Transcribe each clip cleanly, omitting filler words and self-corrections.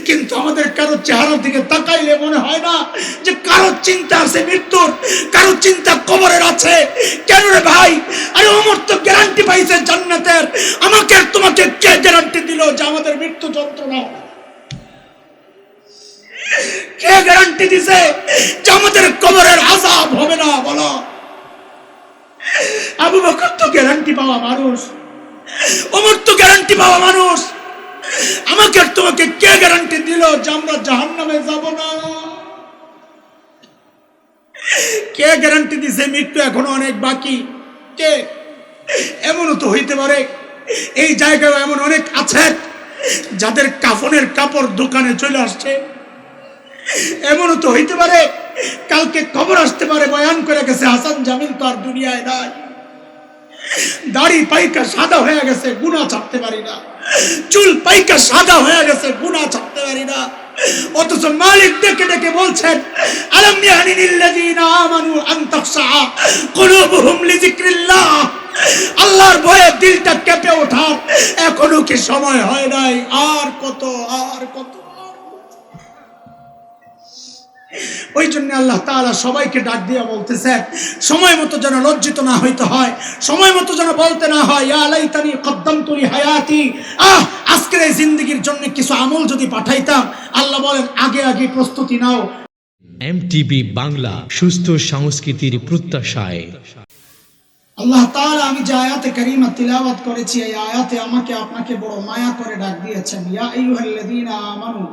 কিন্তু আমাদের কারো চেহারার দিকে তাকাইলে মনে হয় না যে কারো চিন্তা আছে মৃত্যুর, কারো চিন্তা কবরের আছে। কেন রে ভাই? আরে ওমর তো গ্যারান্টি পাইছে জান্নাতের, আমাকে আর তোমাকে কে গ্যারান্টি দিল যে আমাদের মৃত্যু যন্ত্রণা? কে গ্যারান্টি দিছে যে আমাদের কবরের আযাব হবে না? বলো। আবু বকর তো গ্যারান্টি পাওয়া মানুষ, ওমর তো গ্যারান্টি পাওয়া মানুষ, আমাকে আর তোমাকে কে গ্যারান্টি দিল যে আমরা জাহান্নামে যাব না? কে গ্যারান্টি দিছে মৃত্যু এখনো অনেক বাকি? কে? এমনও তো হইতে পারে এই জায়গায় এমন অনেক আছে যাদের কাফনের কাপড় দোকানে চলে আসছে। এমনও তো হইতে পারে কালকে খবর আসতে পারে বয়ান করে গেছে হাসান জামিল তো আর দুনিয়ায় নাই, দাড়ি পাইকা সাদা হয়ে গেছে, গুনাহ ছাড়তে পারি না। চুল পাইকা সাদা হয়ে গেছে, গুনাহ ছাড়তে পারি না। অথচ মালিক ডেকে ডেকে বলছেন, আলাম ইয়ানিল্লাযীনা আমানু আন তাখশা কুলুবুহুম লিযিকরিল্লাহ। আল্লাহর ভয়ে দিলটা কেঁপে ওঠার এখনো কি সময় হয় নাই? আর কত, আর কত। ওই জন্য আল্লাহ তাআলা সবাইকে ডাক দিয়ে বলতেছেন, সময় মতো যেন লজ্জিত না হইতে হয়, সময় মতো যেন বলতে না হয় ইয়া লাইতানি কদ্দামতু লি হায়াতি। আজকের এই জিন্দেগির জন্য কিছু আমল যদি পাঠাইতাম। আল্লাহ বলেন আগে আগে প্রস্তুতি নাও। এমটিভি বাংলা, সুস্থ সংস্কৃতির প্রত্যাশায়। আল্লাহ তাআলা আমি যে আয়াতে কারিমা তিলাওয়াত করেছি, এই আয়াতে আমাকে আপনাকে বড় মায়া করে ডাক দিয়েছেন, ইয়া আইয়ুহাল্লাযীনা আমানু,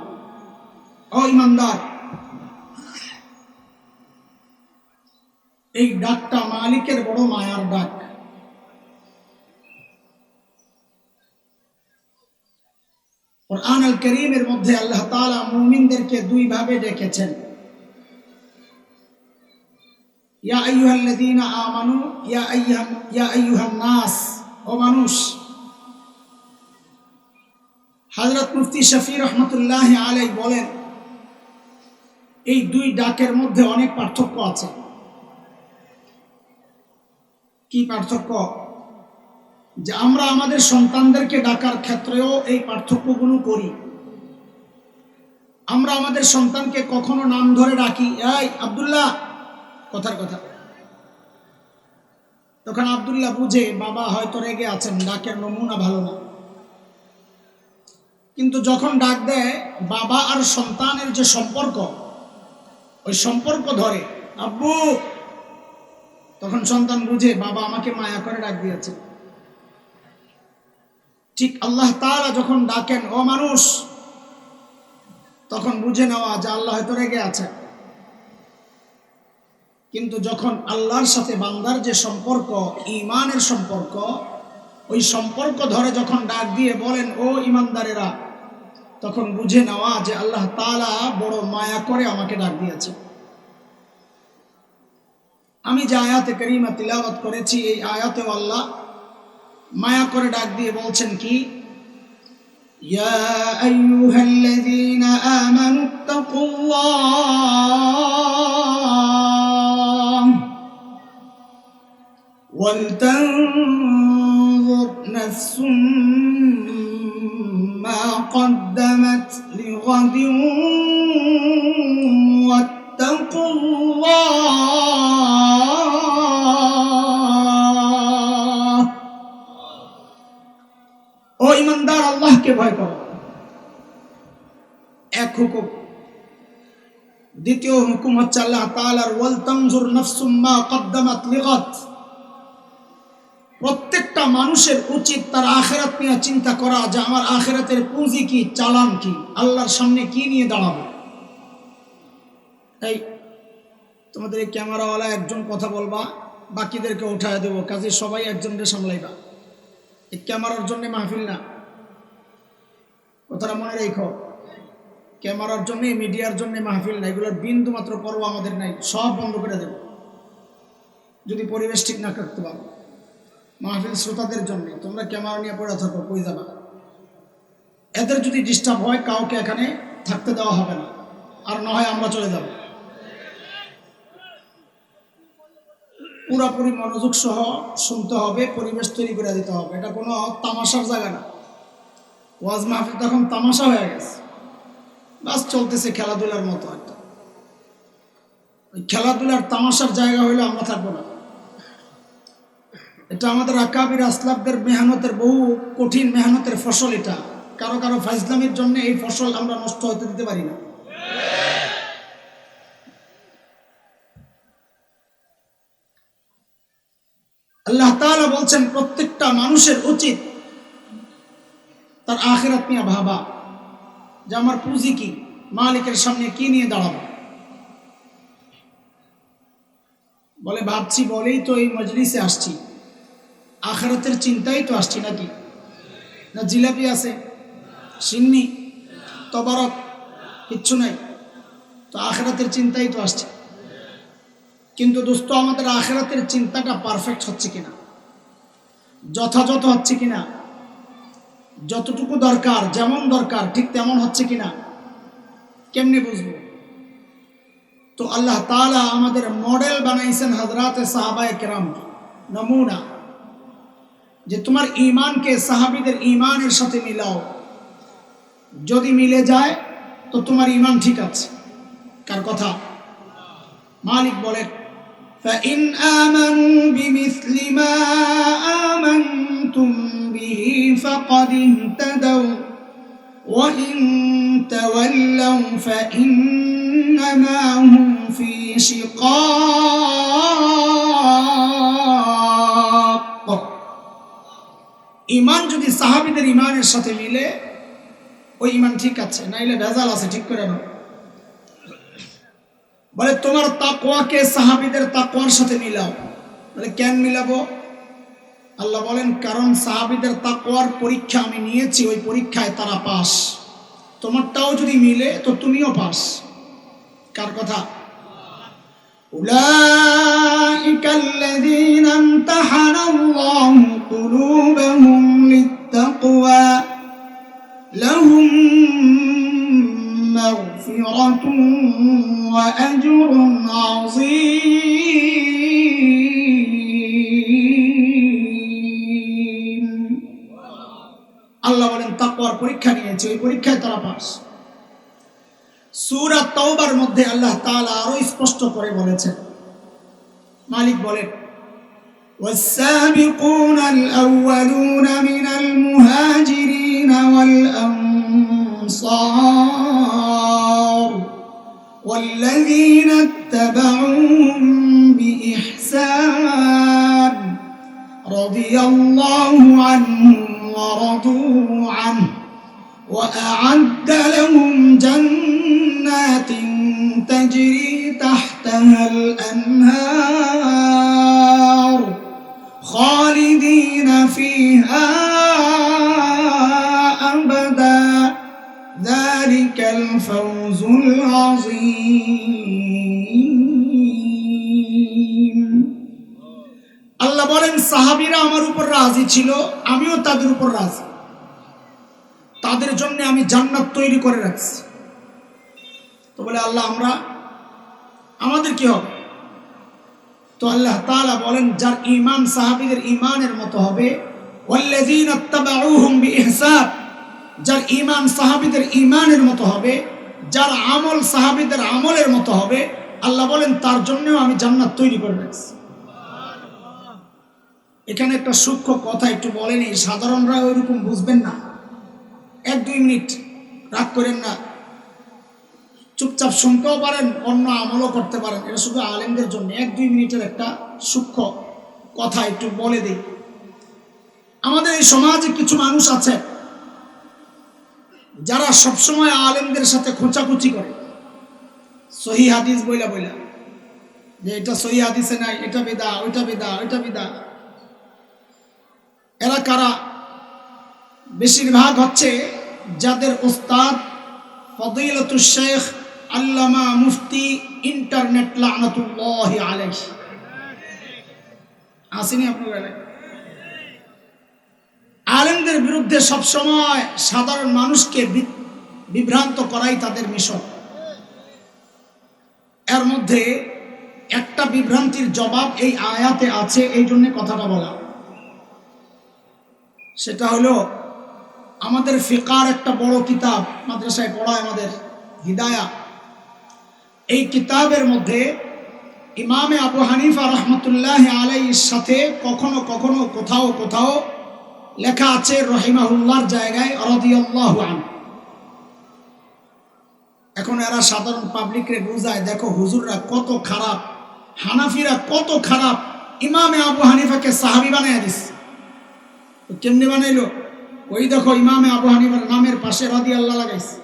ও ঈমানদার। এই ডাকটা মালিকের বড় মায়ার ডাক। কুরআন আল কারীমের মধ্যে আল্লাহ তাআলা মুমিনদেরকে দুই ভাবে ডেকেছেন, ইয়া আইয়ুহাল্লাযীনা আমানু, ইয়া আইয়ুহান নাস, ও মানুষ। হযরত মুফতি শফি রহমাতুল্লাহি আলাইহি বলেন, এই দুই ডাকের মধ্যে অনেক পার্থক্য আছে। কি পার্থক্য? যে আমরা আমাদের সন্তানদেরকে ডাকার ক্ষেত্রেও এই পার্থক্যগুলো করি। আমরা আমাদের সন্তানকে কখনো নাম ধরে ডাকি, এই আব্দুল্লাহ, কথার কথা। তখন আব্দুল্লাহ বুঝে বাবা হয়তো রেগে আছেন, ডাকের নমুনা ভালো না। কিন্তু যখন ডাক দেয় বাবা আর সন্তানের যে সম্পর্ক, ওই সম্পর্ক ধরে আব্বু, তখন সন্তান বুঝে বাবা আমাকে মায়া করে ডাক দিয়েছে। ঠিক আল্লাহ তাআলা যখন ডাকেন ও মানুষ, তখন বুঝে নেওয়া যে আল্লাহ হয়তো রেগে আছে। কিন্তু যখন আল্লাহর সাথে বান্দার যে সম্পর্ক, ঈমানের সম্পর্ক, ওই সম্পর্ক ধরে যখন ডাক দিয়ে বলেন ও ঈমানদারেরা, তখন বুঝে নেওয়া যে আল্লাহ তাআলা বড় মায়া করে আমাকে ডাক দিয়েছে। আমি যে আয়াতে কারিমা তিলাওয়াত করেছি, এই আয়াতেও আল্লাহ মায়া করে ডাক দিয়ে বলছেন কি, ইয়া আইয়ুহাল্লাযীনা আমানুত্তাকুল্লাহ ওয়াল তানজুর নাফসুম মা কদ্দামাত লিগাদিন ওয়াত্তাকুল্লাহ। ও ঈমানদার, আল্লাহকে ভয় করো। এক হুকুম। দ্বিতীয় হুকুম হচ্ছে আল্লাহ তাআলার ওয়াল তানজুর নাফসুম মা কদ্দামাত লিগাদ। প্রত্যেকটা মানুষের উচিত তার আখিরাত নিয়ে চিন্তা করা, যে আমার আখিরাতের পুঁজি কি, চালান কি, আল্লাহর সামনে কি নিয়ে দাঁড়াবো। এই তোমাদের এই ক্যামেরাওয়ালা একজন কথা বলবা, বাকিদেরকে উঠায় দেবো, কাজে সবাই একজনকে সামলাইবা। এই ক্যামেরার জন্য মাহফিল না, কথাটা মনে রেখো। ক্যামেরার জন্য, মিডিয়ার জন্য মাহফিল না, এগুলোর বিন্দু মাত্র পরোয়া আমাদের নাই। সব বন্ধ করে দেব যদি পরিবেশ ঠিক না করতে পারো। মাহফিল শ্রোতাদের জন্য, তোমরা ক্যামেরা নিয়ে পড়ে থাকো, কই যাবা। এদের যদি ডিস্টার্ব হয় কাউকে এখানে থাকতে দেওয়া হবে না, আর না হয় আমরা চলে যাব। পুরাপুরি মনোযোগ সহ শুনতে হবে, পরিবেশ তৈরি করে দিতে হবে। এটা কোনো তামাশার জায়গা না। ওয়াজ মাহফিল তখন তামাশা হয়ে গেছে। চলতেছে খেলাধুলার মতো একটা। ওই খেলাধুলার তামাশার জায়গা হইলে আমরা থাকবো না। এটা আমাদের আকাবির আসলাফদের মেহনতের, বহু কঠিন মেহনতের ফসল। এটা কারো কারো ফাইজলামির জন্য এই ফসল আমরা নষ্ট হতে দিতে পারি না। আল্লাহ তাআলা বলছেন প্রত্যেকটা মানুষের উচিত তার আখিরাত নিয়ে ভাবা, যে আমার পুঁজি কি, মালিকের সামনে কি নিয়ে দাঁড়াবো। বলে ভাবছি বলেই তো এই মজলিসে আসছি, আখিরাতের চিন্তাই তো আসছি নাকি? না জিলাপি আছে, সিন্নি, তবারক কিচ্ছু নাই, তো আখিরাতের চিন্তাই তো আসছে। কিন্তু দোস্ত, আমাদের আখিরাতের চিন্তাটা পারফেক্ট হচ্ছে কিনা, যথাযথ হচ্ছে কিনা, যতটুকু দরকার, যেমন দরকার ঠিক তেমন হচ্ছে কিনা, কেমনে বুঝবো? তো আল্লাহ তাআলা আমাদের মডেল বানাইছেন হযরতে সাহাবায়ে কেরাম, নমুনা, যে তোমার ঈমানকে সাহাবীদের ঈমানের সাথে মিলাও, যদি মিলে যায় তো তোমার ঈমান ঠিক আছে। কার কথা? মালিক বলেন فَإِنْ آمَنُوا بِمِثْلِ مَا آمَنْتُمْ بِهِ فَقَدِ اهْتَدَوْا وَإِنْ تَوَلَّوْا فَإِنَّمَا هُمْ فِي شِقَاقٍ। ঈমান যদি সাহাবীদের ঈমানের সাথে মিলে, ওই ঈমান ঠিক আছে, নাইলে ভেজাল আছে, ঠিক করে নাও। বলে তোমার তাকওয়াকে সাহাবীদের তাকওয়ার সাথে মিলাও। বলে কেন মিলাবো? আল্লাহ বলেন কারণ সাহাবীদের তাকওয়ার পরীক্ষা আমি নিয়েছি, ওই পরীক্ষায় তারা পাস। তোমারটাও যদি মিলে তো তুমিও পাস। কার কথা? উলাইকাল্লাযীনা ইমতাহানাল্লাহু কুলুবাহুম লিত্তাকওয়া লাহুম মাগফিরাতুন ওয়া আজরুন আযীম। আল্লাহ বলেন তাকওয়ার পরীক্ষা নিয়েছে, ওই পরীক্ষায় তারা পাস। সূরা তাওবার মধ্যে আল্লাহ তাআলা আরো স্পষ্ট করে বলেছেন, মালিক বলেন والسابقون الأولون من المهاجرين والأنصار والذين اتبعوهم بإحسان رضي الله عنهم ورضوا عنه وأعد لهم جنات تجري تحتها الأنهار خالدين فيها أبدا ذلك الفوز العظيم। আল্লাহ বলেন সাহাবীরা আমার উপর রাজি ছিল, আমিও তাদের উপর রাজি। তাদের জন্য আমি জান্নাত তৈরি করে রাখছি। তো বলে আল্লাহ আমাদের কি হবে? তো আল্লাহ তাআলা বলেন যার ঈমান সাহাবীদের ঈমানের মতো হবে, ওয়াল্লাযীনা ইত্তাবাউহুম বিইহসান, যার ঈমান সাহাবীদের ঈমানের মতো হবে, যার আমল সাহাবীদের আমলের মতো হবে, আল্লাহ বলেন তার জন্যও আমি জান্নাত তৈরি করে রাখছি। এখানে একটা সূক্ষ্ম কথা একটু বলেন, এই সাধারণরা ওইরকম বুঝবেন না। 1-2 মিনিট রাগ করেন না, চুপচাপ শুনতেও পারেন, অন্য আমলও করতে পারেন। এটা শুধু আলেমদের জন্য। 1-2 মিনিটের একটা সূক্ষ্ম কথা একটু বলে দিই। আমাদের এই সমাজে কিছু মানুষ আছে যারা সবসময় আলেমদের সাথে খোঁচাখুচি করে, সহিহ হাদিস বইলা যে এটা সহিহ হাদিসে নাই, এটা বিদআ, ওইটা বিদআ, ওইটা বিদআ। এরা কারা? বেশিরভাগ হচ্ছে যাদের উস্তাদ ফদিলাতুশ শেখ আল্লামা মুফতি ইন্টারনেট লানাতুল্লাহি আলাইহি আসেনি আপনার এলাকায়। আলেমদের বিরুদ্ধে সবসময় সাধারণ মানুষকে বিভ্রান্ত করাই তাদের মিশন। এর মধ্যে একটা বিভ্রান্তির জবাব এই আয়াতে আছে, এই জন্য কথাটা বলা। সেটা হলো আমাদের ফিকার একটা বড় কিতাব মাদ্রাসায় পড়ায় আমাদের হিদায়া, এই কিতাবের মধ্যে ইমামে আবু হানিফা রহমতুল্লাহ আলাইহির সাথে কখনো কখনো কোথাও কোথাও লেখা আছে রহিমাহুল্লাহর জায়গায় রাদিয়াল্লাহু আনহু। এখন এরা সাধারণ পাবলিকরে বুঝায়, দেখো হুজুররা কত খারাপ, হানাফিরা কত খারাপ, ইমামে আবু হানিফাকে সাহাবী বানায় দিচ্ছে। কেমনে বানাইলো? ওই দেখো ইমামে আবু হানিফার নামের পাশে রাদিয়াল্লাহ লাগাইছে।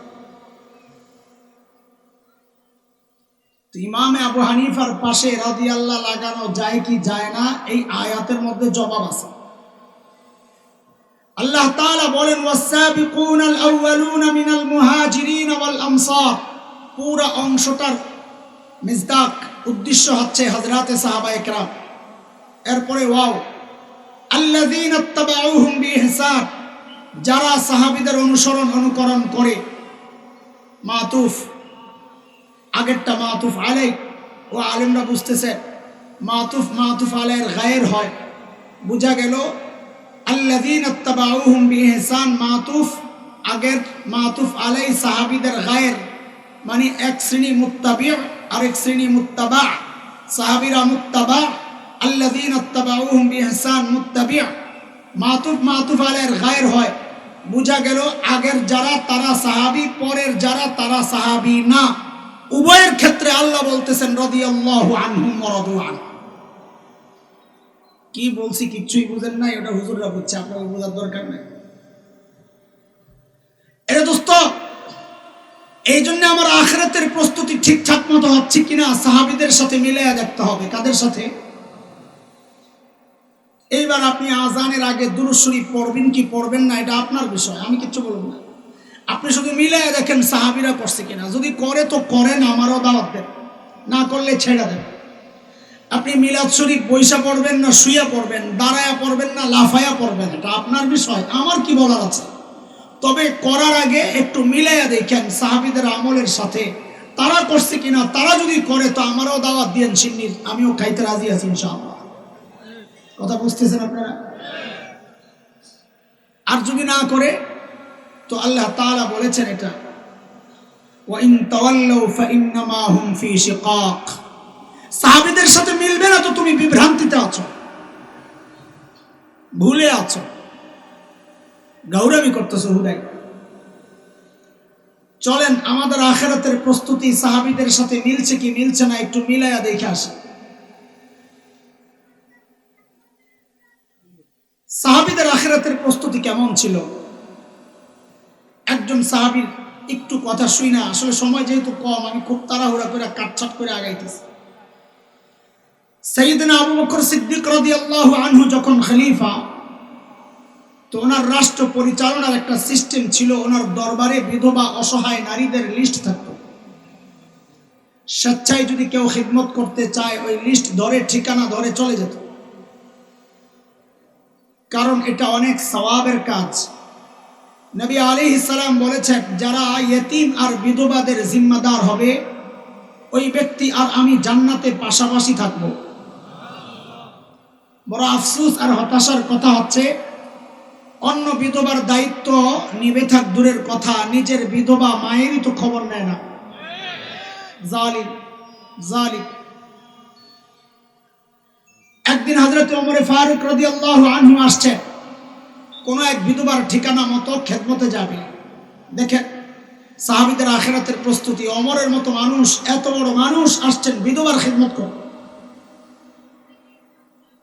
তো ইমামে আবু হানিফার পাশে রাদিয়াল্লাহ লাগানো যায় কি যায় না, এই আয়াতের মধ্যে জবাব আছে। আল্লাহ তাআলা বলেন ওয়াসাবিকুনাল আউয়ালুনা মিনাল মুহাজিরিন ওয়াল আনসার। পুরো অংশটার মিজদাক উদ্দেশ্য হচ্ছে হযরতে সাহাবায়ে কেরাম। এরপরে ওয়াও আল্লাযীনা ইত্তাবাউহুম বিইহসান, যারা সাহাবীদের অনুসরণ অনুকরণ করে। মাতুফ, আগেরটা মাতুফ আলাই, ও আলেমরা বুঝতেছে মাতুফ মাতুফ আলাইয়ের গায়ের হয়। বুঝা গেল আল্লাযীনা ইত্তাবাউহুম বিইহসান মাতুফ, আগের মাতুফ আলাই সাহাবীদের গায়ের, মানে এক শ্রেণী মুত্তাবি' আর এক শ্রেণী মুত্তাবা'। সাহাবীরা মুত্তাবা', আল্লাযীনা ইত্তাবাউহুম বিইহসান মুত্তাবি'। মাতুফ মাতুফ আলাইয়ের গায়ের হয়। বুঝা গেল আগের যারা তারা সাহাবী, পরের যারা তারা সাহাবী না। উভয়ের ক্ষেত্রে আল্লাহ বলতেছেন রাদিয়াল্লাহু আনহুম ওয়া রাদু আনহু। কি বলছি কিচ্ছুই বুঝেন নাই, ওটা হুজুররা বুঝছে, আপনাদের বোঝার দরকার নাই। এরে দোস্ত, এই জন্য আমার আখিরাতের প্রস্তুতি ঠিকঠাক মতো হচ্ছে কিনা সাহাবীদের সাথে মিলাইয়া দেখতে হবে। কাদের সাথে? এইবার আপনি আজানের আগে দুরূদ শরীফ পড়বেন কি পড়বেন না, এটা আপনার বিষয়, আমি কিচ্ছু বলবো না। আপনি শুধু মিলাইয়া দেখেন সাহাবীরা করছে কিনা। যদি করে তো করেন, আমারও দাওয়াত দেন, না করলে ছেড়ে দেন। আপনি মিলাদ শরীফ বইসা পড়বেন না শুইয়া পড়বেন, দাঁড়ায়া পড়বেন না লাফায়া পড়বেন, এটা আপনার বিষয়, আমার কি বলার আছে। তবে করার আগে একটু মিলাইয়া দেখেন সাহাবীদের আমলের সাথে তারা করছে কিনা। তারা যদি করে তো আমারও দাওয়াত দিয়েন সিন্নির, আমিও খাইতে রাজি আছি ইনশাআল্লাহ। কথা বুঝতেছেন আপনারা? আর যদি না করে তো আল্লাহ তাআলা বলেছেন এটা ওয়া ইন তাওয়াল্লাউ ফাইন্নামা হুম ফি শিকাক। সাহাবীদের সাথে মিলবে না তো তুমি বিভ্রান্তিতে আছো, ভুলে আছো, গৌরবী করতেছো হুদাই। চলেন আমাদের আখিরাতের প্রস্তুতি সাহাবীদের সাথে মিলছে কি মিলছে না একটু মিলাইয়া দেখে আসি। সাহাবীদের আখিরাতের প্রস্তুতি কেমন ছিল? একজন সাহাবীর একটু কথা শুই না, আসলে সময় যেহেতু কম আমি খুব তাড়াহুড়া করে কাটছাট করে আগাইতেছি। সাইয়েদনা আবু বকর সিদ্দিক রাদিয়াল্লাহু আনহু যখন খলিফা, তো ওনার রাষ্ট্র পরিচালনার একটা সিস্টেম ছিল। ওনার দরবারে বিধবা অসহায় নারীদের লিস্ট থাকতো। স্বেচ্ছায় যদি কেউ খিদমত করতে চায় ওই লিস্ট ধরে ঠিকানা ধরে চলে যেত, কারণ এটা অনেক সওয়াবের কাজ। নবী আলাইহিস সালাম বলেছেন, যারা ইয়েতিম আর বিধবাদের জিম্মাদার হবে ওই ব্যক্তি আর আমি জান্নাতে পাশাপাশি থাকবো। বড় আফসোস আর হতাশার কথা হচ্ছে অন্য বিধবার দায়িত্ব নিবে থাক দূরের কথা, নিজের বিধবা মায়েরই তো খবর নেয় না। জালিম জালিম। একদিন হযরত ওমর ফারুক রাদিয়াল্লাহু আনহু আসছেন, কোন এক বিধবার ঠিকানা মতো খেদমতে যাবে। দেখেন সাহাবীদের আখিরাতের প্রস্তুতি। ওমরের মতো মানুষ, এত বড় মানুষ আসছেন বিধবার খেদমত করতে।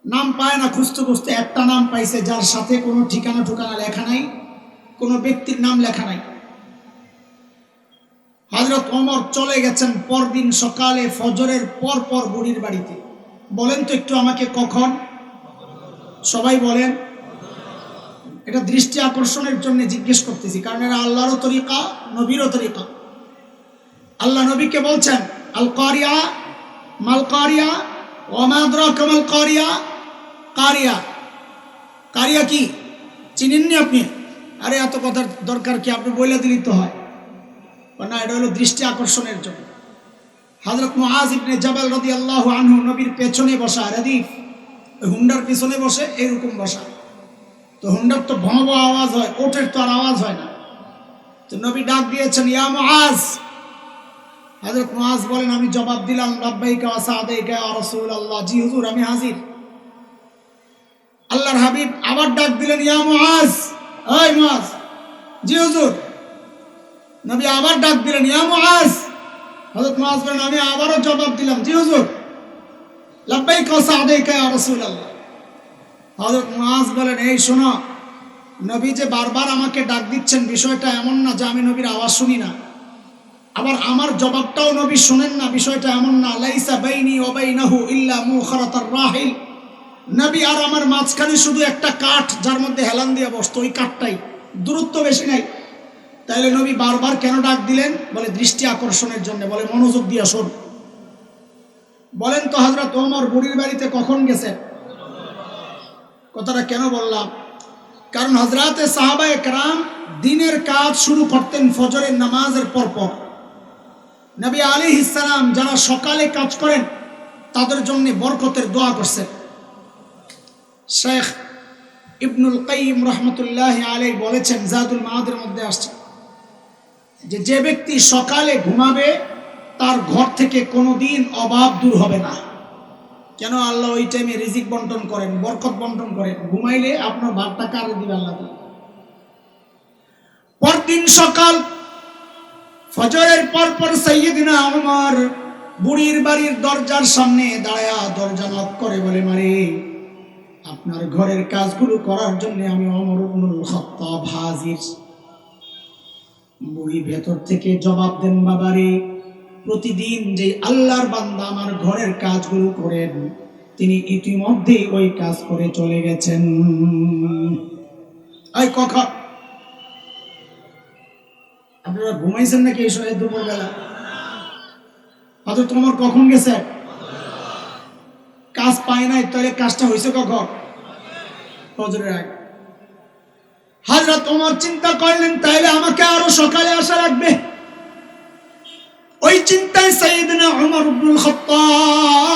নাম পায় না, খুঁজতে খুঁজতে একটা নাম পাইছে, যার সাথে কোনো ঠিকানা ঠিকানা লেখা নাই, কোনো ব্যক্তির নাম লেখা নাই। হযরত ওমর চলে গেছেন পরদিন সকালে ফজরের পর পর বুড়ির বাড়িতে। বলেন তো একটু আমাকে কখন? সবাই বলেন। এটা দৃষ্টি আকর্ষণের জন্য জিজ্ঞেস করতেছি, কারণ এটা আল্লাহরও তরিকা, নবীরও তরিকা। আল্লাহ নবীকে বলছেন আল কারিয়া মাল কারিয়া ওয়া মা আদরাকা মাল কারিয়া। কারিয়া, কারিয়া কি চিনেননি আপনি? আরে এত কথার দরকার কি, আপনি বলে দিলেই তো হয় না। এটা হলো দৃষ্টি আকর্ষণের জন্য। হযরত মুআজ ইবনে জাবাল রাদিয়াল্লাহু আনহু নবীর পেছনে বসা, রাদিফ হুন্ডার পিছনে বসে এরকম বসা। তো হুন্ডার তো ভঁ ভঁ আওয়াজ হয়, ওটের তো আর আওয়াজ হয় না। তো নবী ডাক দিয়েছেন, ইয়া মুআজ হযরত মুআজ বলেন, আমি জবাব দিলাম, লাব্বাইকা ওয়া সাদাইকা ইয়া রাসূলুল্লাহ, জি হুজুর আমি হাজির। আল্লাহর হাবিব আবার ডাক দিলেন, ইয়া মুআজ, ওই মুআজ। জি হুজুর। নবী আবার ডাক দিলেন, ইয়া মুআজ। হযরত মুআজ বলেন, আমি আবারও জবাব দিলাম, জি হুজুর। লাব্বাইকা ওয়া সাদাইকা ইয়া রাসূলুল্লাহ। হযরত মুআজ বলেন, এই শোনো, নবী যে বারবার আমাকে ডাক দিচ্ছেন, বিষয়টা এমন না যে আমি নবীর আওয়াজ শুনি না, আবার আমার জবাবটাও নবী শুনেন না, বিষয়টা এমন না। লাইসা বাইনি ওয়া বাইনাহু ইল্লা মুখারাতার রাহিল। নবী আর আমার মাঝখানে শুধু একটা কাঠ, যার মধ্যে হেলান দিয়ে বসতো, ওই কাঠটাই, দূরত্ব বেশি নাই। তাইলে নবী বারবার কেন ডাক দিলেন? বলে দৃষ্টি আকর্ষণের জন্য, বলে মনোযোগ দিয়ে শোন। বলেন তো হযরত ওমর বুড়ির বাড়িতে কখন গেছেন? কথাটা কেন বললাম? কারণ হযরতে সাহাবায়ে কেরাম দিনের কাজ শুরু করতেন ফজরের নামাজের পরপর। নবী আলাইহিস সালাম যারা সকালে কাজ করেন তাদের জন্য বরকতের দোয়া করছেন। শেখ ইবনুল কাইয়িম রাহমাতুল্লাহি আলাইহি বলেছেন, জাদুল মাআদের মধ্যে আসছে যে যে ব্যক্তি সকালে ঘুমাবে তার ঘর থেকে কোনোদিন অভাব দূর হবে না। কেন? আল্লাহ ওই টাইমে রিজিক বন্টন করেন, বরকত বন্টন করেন। ঘুমাইলে আপনার ভাগটা কারে দিবে? আল্লাহ দিবে। পরদিন সকাল ফজরের পর সাইয়্যিদনা ওমর বুড়ির বাড়ির দরজার সামনে দাঁড়ায়া দরজা নক করে বলে, মারে আপনার ঘরের কাজগুলো করার জন্য আমি ওমর ইবনুল খাত্তাব হাজির। বুড়ি ভেতর থেকে জবাব দেন, বাবারে প্রতিদিন যে আল্লাহর বান্দা আমার ঘরের কাজগুলো করেন, তিনি ইতিমধ্যেই ওই কাজ করে চলে গেছেন। এই কখন আপনারা ঘুমাইছেন নাকি এই সময় দুপুরবেলা? হযরত ওমর কখন গেছে? কাজ পায় নাই, তাহলে কাজটা হয়েছে কখন? ফজরের আগে। হযরত ওমর চিন্তা করলেন, তাইলে আমাকে আরো সকালে আসা লাগবে। ওই চিন্তায় সাইয়েদনা ওমর ইবনুল খাত্তাব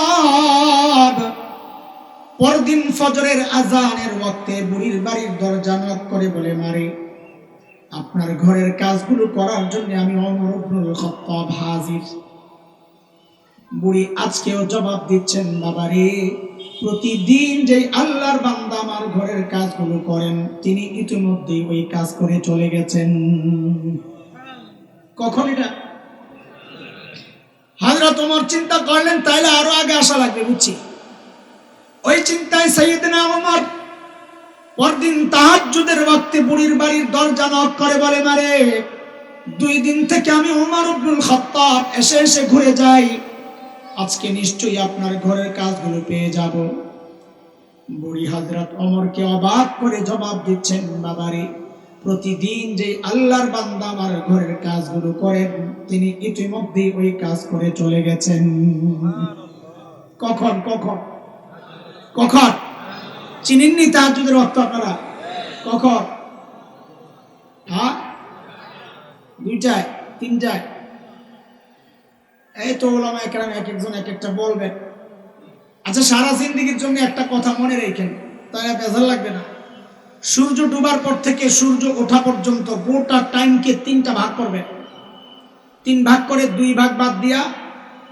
পরদিন ফজরের আজানের ওয়াক্তে বুড়ির বাড়ির দরজা নক করে বলে, মারে আপনার ঘরের কাজগুলো করার জন্য আমি ওমর ইবনুল খাত্তাব হাজির। বুড়ি আজকেও জবাব দিচ্ছেন, বাবারে প্রতিদিন যে আল্লাহর বান্দা আমার ঘরের কাজগুলো করেন, তিনি ইতিমধ্যেই ওই কাজ করে চলে গেছেন। কখন এটা? হযরত ওমর চিন্তা করলেন, তাইলে আরো আগে আসা লাগবে, বুঝছি। ওই চিন্তায় সাইয়েদনা ওমর পরদিন তাহাজ্জুদের ওয়াক্তে বুড়ির বাড়ির দরজা নক করে বলে, মারে 2 দিন থেকে আমি ওমর ইবনুল খাত্তাব এসে এসে ঘুরে যাই, আজকে নিশ্চয়ই আপনার ঘরের কাজগুলো পেয়ে যাব। বুড়ি হযরত ওমরকে অবাক করে জবাব দিচ্ছেন, বাবারে প্রতিদিন যে আল্লাহর বান্দা আমার ঘরের কাজগুলো করেন, তিনি ইতিমধ্যেই ওই কাজ করে চলে গেছেন। কখন কখন কখন? চিনেননি তাহাজ্জুদের ওয়াক্ত আপনারা? কখন? হ্যাঁ, 2টায় 3টায়? এই তো ওলামায়ে কেরাম এক একজন এক একটা বলবেন। আচ্ছা, সারা জিন্দেগীর জন্য একটা কথা মনে রেখেন, তাহলে বেজার লাগবে না। সূর্য ডুবার পর থেকে সূর্য ওঠা পর্যন্ত গোটা টাইমকে 3টা ভাগ করবেন। 3 ভাগ করে 2 ভাগ বাদ দিয়া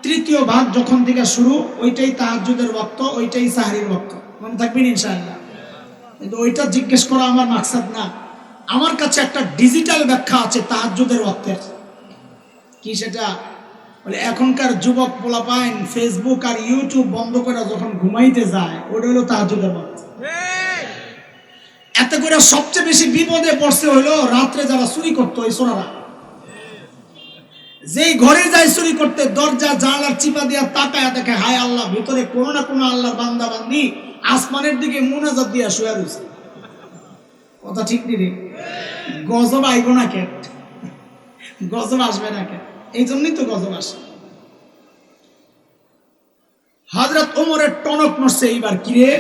তৃতীয় ভাগ যখন থেকে শুরু, ওইটাই তাহাজ্জুদের ওয়াক্ত, ওইটাই সাহরির ওয়াক্ত। মনে থাকবেন ইনশাআল্লাহ। কিন্তু ওইটা জিজ্ঞেস করা আমার মাকসাদ না। আমার কাছে একটা ডিজিটাল ব্যাখ্যা আছে তাহাজ্জুদের ওয়াক্তের। কি সেটা? বলে এখনকার যুবক পোলাপাইন ফেসবুক আর ইউটিউব বন্ধ করে যখন ঘুমাইতে যায়, ওটা হলো তাহাজ্জুদের ওয়াক্ত। এতে করে সবচেয়ে বেশি বিপদে পড়ছে হলো রাত্রে যারা চুরি করতো, ওই চোরারা। যেই ঘরে যায় চুরি করতে, দরজা জানালার চিপা দিয়া তাকায়া দেখে, হায় আল্লাহ, ভিতরে কোনো না কোনো আল্লাহর বান্দা বান্দি আসমানের দিকে মুনাজাত দিয়া শুয়ে রয়েছে। কথা ঠিক নি রে? গজব আইব না কে? গজব আসবে না কে? এই জন্যই তো গজব আসে। হযরত ওমরের টনক নড়ছে এইবার, কিরে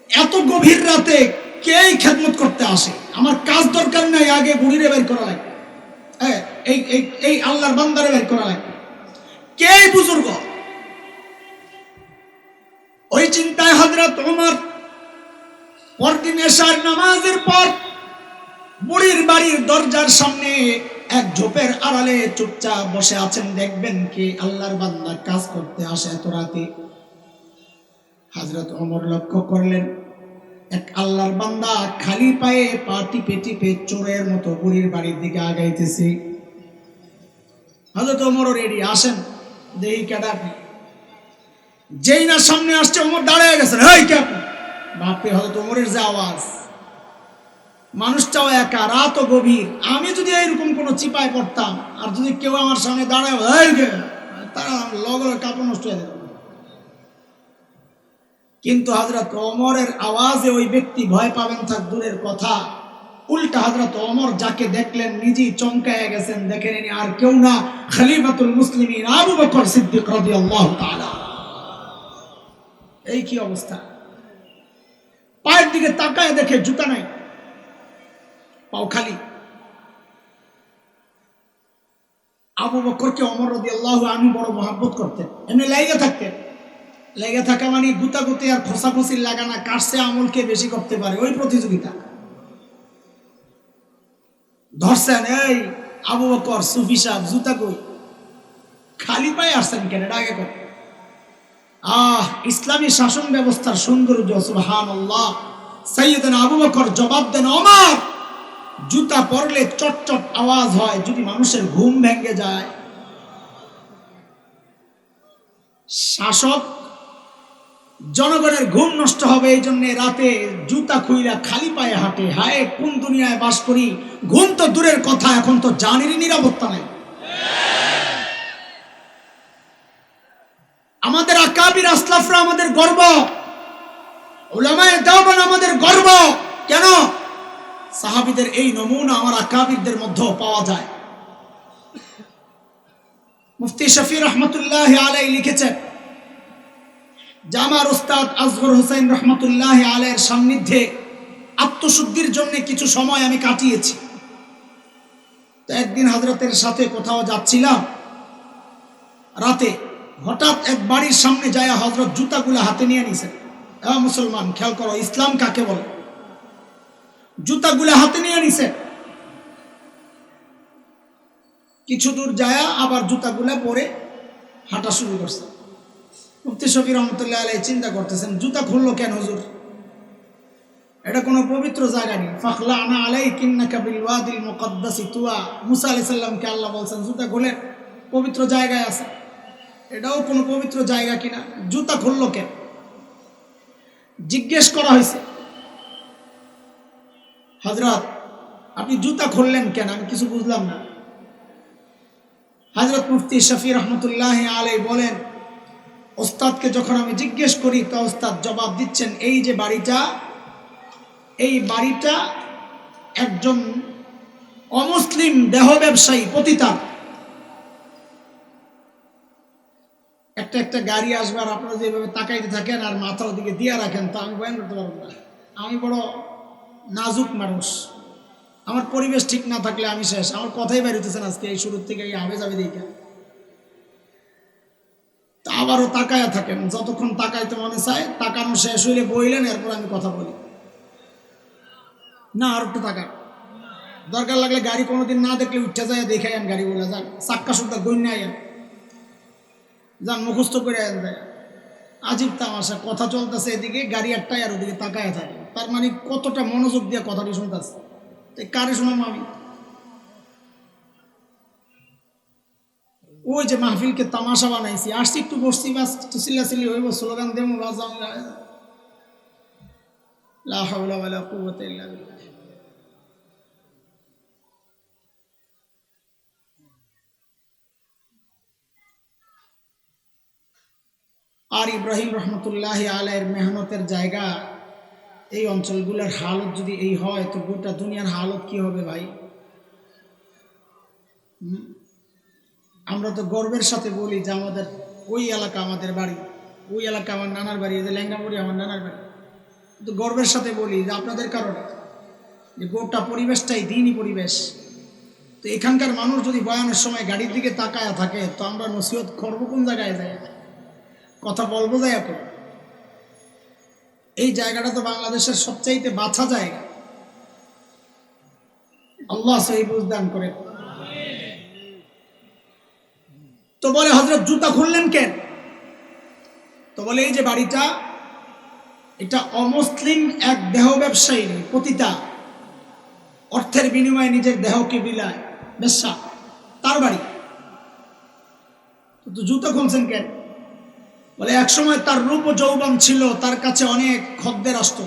এত গভীর রাতে কে খেদমত করতে আসে? আমার কাজ দরকার নাই, আগে বুড়িরে বের করা লাগবে, এই আল্লাহর বান্দারে বের করা লাগবে। কে বুজুর্গ? ওই চিন্তায় হযরত ওমর পরদিন এশার নামাজের পর বুড়ির বাড়ির দরজার সামনে এক ঝোপের আড়ালে চুপচাপ বসে আছেন, দেখবেন কি আল্লাহর বান্দা কাজ করতে আসে এত রাতে। হযরত ওমর লক্ষ্য করলেন এক আল্লাহর বান্দা খালি পায়ে পা টিপে টিপে চোরের মতো বুড়ির বাড়ির দিকে আগাইতেছে। হযরত ওমরও রেডি, আসেন দেই কেডা আপনি। যেই না সামনে আসছে ওমর দাঁড়িয়ে গেছেন, এই কে আপনি? বাপরে, হযরত ওমরের যে আওয়াজ, মানুষটাও একা, রাতও গভীর। আমি যদি এইরকম কোনো চিপায় পড়তাম আর যদি কেউ আমার সামনে দাঁড়ায়, তারা লগর কাপড় নষ্ট হয়ে যেত। কিন্তু হযরত ওমরের আওয়াজে ওই ব্যক্তি ভয় পাবেন থাক দূরের কথা, উল্টা হযরত ওমর যাকে দেখলেন নিজেই চমকায় গেছেন। দেখেন আর কেউ না, খলিফাতুল মুসলিমিন আবু বকর সিদ্দিক রাদিয়াল্লাহু তাআলা। এই কি অবস্থা! পায়ের দিকে তাকায় দেখে জুতা নাই, পাও খালি। আবু বকরকে ওমর রাদিয়াল্লাহু আনহু বড় মহব্বত করতেন, এমনি লেগে থাকতেন। লেগে থাকা মানে গুতাগুতি আর খোসাখুসির লাগানা, কাটছে আমলকে বেশি করতে পারে, ওই প্রতিযোগিতা। ধরছেন, এই আবু বকর সুফি সাহেব জুতা কই, খালি পায়ে আসছেন কেন, এটা আগে কর। ইসলামী শাসন ব্যবস্থার সৌন্দর্য, সুবহানাল্লাহ। সাইয়েদনা আবু বকর জবাব দেন, ওমর জুতা পরলে চটচট আওয়াজ হয়, যদি মানুষের ঘুম ভেঙে যায়। শাসক জনগণের ঘুম নষ্ট হবে, এই জন্য রাতে জুতা খুইলা খালি পায়ে হাঁটে। হায় কোন দুনিয়ায় বাস করি! ঘুম তো দূরের কথা, এখন তো জানেরই নিরাপত্তা নাই। আমাদের আকাবির আসলাফরা আমাদের গর্ব, উলামায়ে দেওবন্দ আমাদের গর্ব। কেন? সাহাবীদের এই নমুনা আমার আকাবিরদের মধ্যেও পাওয়া যায়। মুফতি শফি রহমতুল্লাহ আলাইহি লিখেছেন, জামার উস্তাদ আসগর হোসেন রহমতুল্লাহ আলাইহির সান্নিধ্যে আত্মশুদ্ধির জন্য কিছু সময় আমি কাটিয়েছি। তো একদিন হযরতের সাথে কোথাও যাচ্ছিলাম, রাতে হঠাৎ এক বাড়ির সামনে যায় হযরত জুতাগুলো হাতে নিয়ে নিছেন। মুসলমান খেয়াল করো, ইসলাম কাকে বলে। জুতাগুলো হাতে নিয়ে নিছেন, কিছু দূর যায় আবার জুতাগুলো পরে হাঁটা শুরু করছে। মুফতি শফি রহমতুল্লাহ আলাইহি চিন্তা করতেছেন, জুতা খুললো কেন হুজুর? এটা কোনো পবিত্র জায়গা নেই। ফাখলানা আলাইকিন্নাকা বিল ওয়াদিল মুকদ্দাসি তুয়া, মুসা আলাইহিস সালামকে আল্লাহ বলছেন জুতা খুলে, পবিত্র জায়গায় আছে। এটাও কোনো পবিত্র জায়গা কিনা, জুতা খুললো কেন? জিজ্ঞেস করা হয়েছে, হযরত আপনি জুতা খুললেন কেন? আমি কিছু বুঝলাম না। হযরত মুফতি শফি রহমতুল্লাহ আলাইহি বলেন, ওস্তাদকে যখন আমি জিজ্ঞেস করি তো ওস্তাদ জবাব দিচ্ছেন, এই যে বাড়িটা, এই বাড়িটা একজন অমুসলিম দেহ ব্যবসায়ী পতিতার। একটা একটা গাড়ি আসবে আর আপনারা যেভাবে তাকাইতে থাকেন আর মাথার দিকে দিয়ে রাখেন, তো আমি বয়ান করতে পারবো না। আমি বড় নাজুক মানুষ, আমার পরিবেশ ঠিক না থাকলে আমি শেষ। আমার কথাই বেরোতেছেন আজকে এই শুরুর থেকে, এই আবে যাবে দিকে। তা আবারও তাকায়া থাকেন, যতক্ষণ তাকাইতে মনে চায়, তাকানো শেষ হইলে বইলেন, এরপর আমি কথা বলি। না আর একটু তাকান, দরকার লাগলে গাড়ি কোনোদিন না দেখলে উঠে যায় দেখে আন, গাড়ি বলে যান, চাক্কা সুদ্ধা গণ্য আইন, যান মুখস্থ করে আন যায়। আজিব তামাশা, কথা চলতেছে এদিকে, গাড়ি একটাই আর ওদিকে তাকায় থাকে। তার মানে কতটা মনোযোগ দিয়ে কথাটি শুনতেছে। কারে শোনাম আমি? ওই যে মাহফিলকে তামাশা বানাইছি, আসছি একটু বসছি, বাস একটু চিল্লাচিল্লি হইব, স্লোগান দেবো, বাজাম, লা হাওলা ওয়ালা কুওয়াতা ইল্লা বিল্লাহ। আর ইব্রাহিম রহমতুল্লাহ আলাইহির মেহনতের জায়গা, এই অঞ্চলগুলোর হালত যদি এই হয় তো গোটা দুনিয়ার হালত কি হবে ভাই? আমরা তো গর্বের সাথে বলি যে আমাদের ওই এলাকা আমাদের বাড়ি, ওই এলাকা আমার নানার বাড়ি, যে লেঙ্গামুড়ি আমার নানার বাড়ি। কিন্তু গর্বের সাথে বলি যে আপনাদের কারণে যে গোটা পরিবেশটাই দিনই পরিবেশ। তো এখানকার মানুষ যদি বয়ানের সময় গাড়ির দিকে তাকায়া থাকে তো আমরা নসিহত করবো কোন জায়গায় যায়, কথা বলবো যায় এখন। এই জায়গাটা তো বাংলাদেশের সবচাইতে বাছা জায়গা। আল্লাহ সহি বুঝ দান করে। তো বলে হযরত জুতা খুললেন কেন? তো বলে এই যে বাড়িটা, এটা অমুসলিম এক দেহ ব্যবসায়ী পতিতা, অর্থের বিনিময়ে নিজের দেহকে বিলায়, বেশ্যা, তার বাড়ি। তো জুতা খুলছেন কেন? বলে একসময় তার রূপ ও যৌবন ছিল, তার কাছে অনেক খদ্দের আসতো,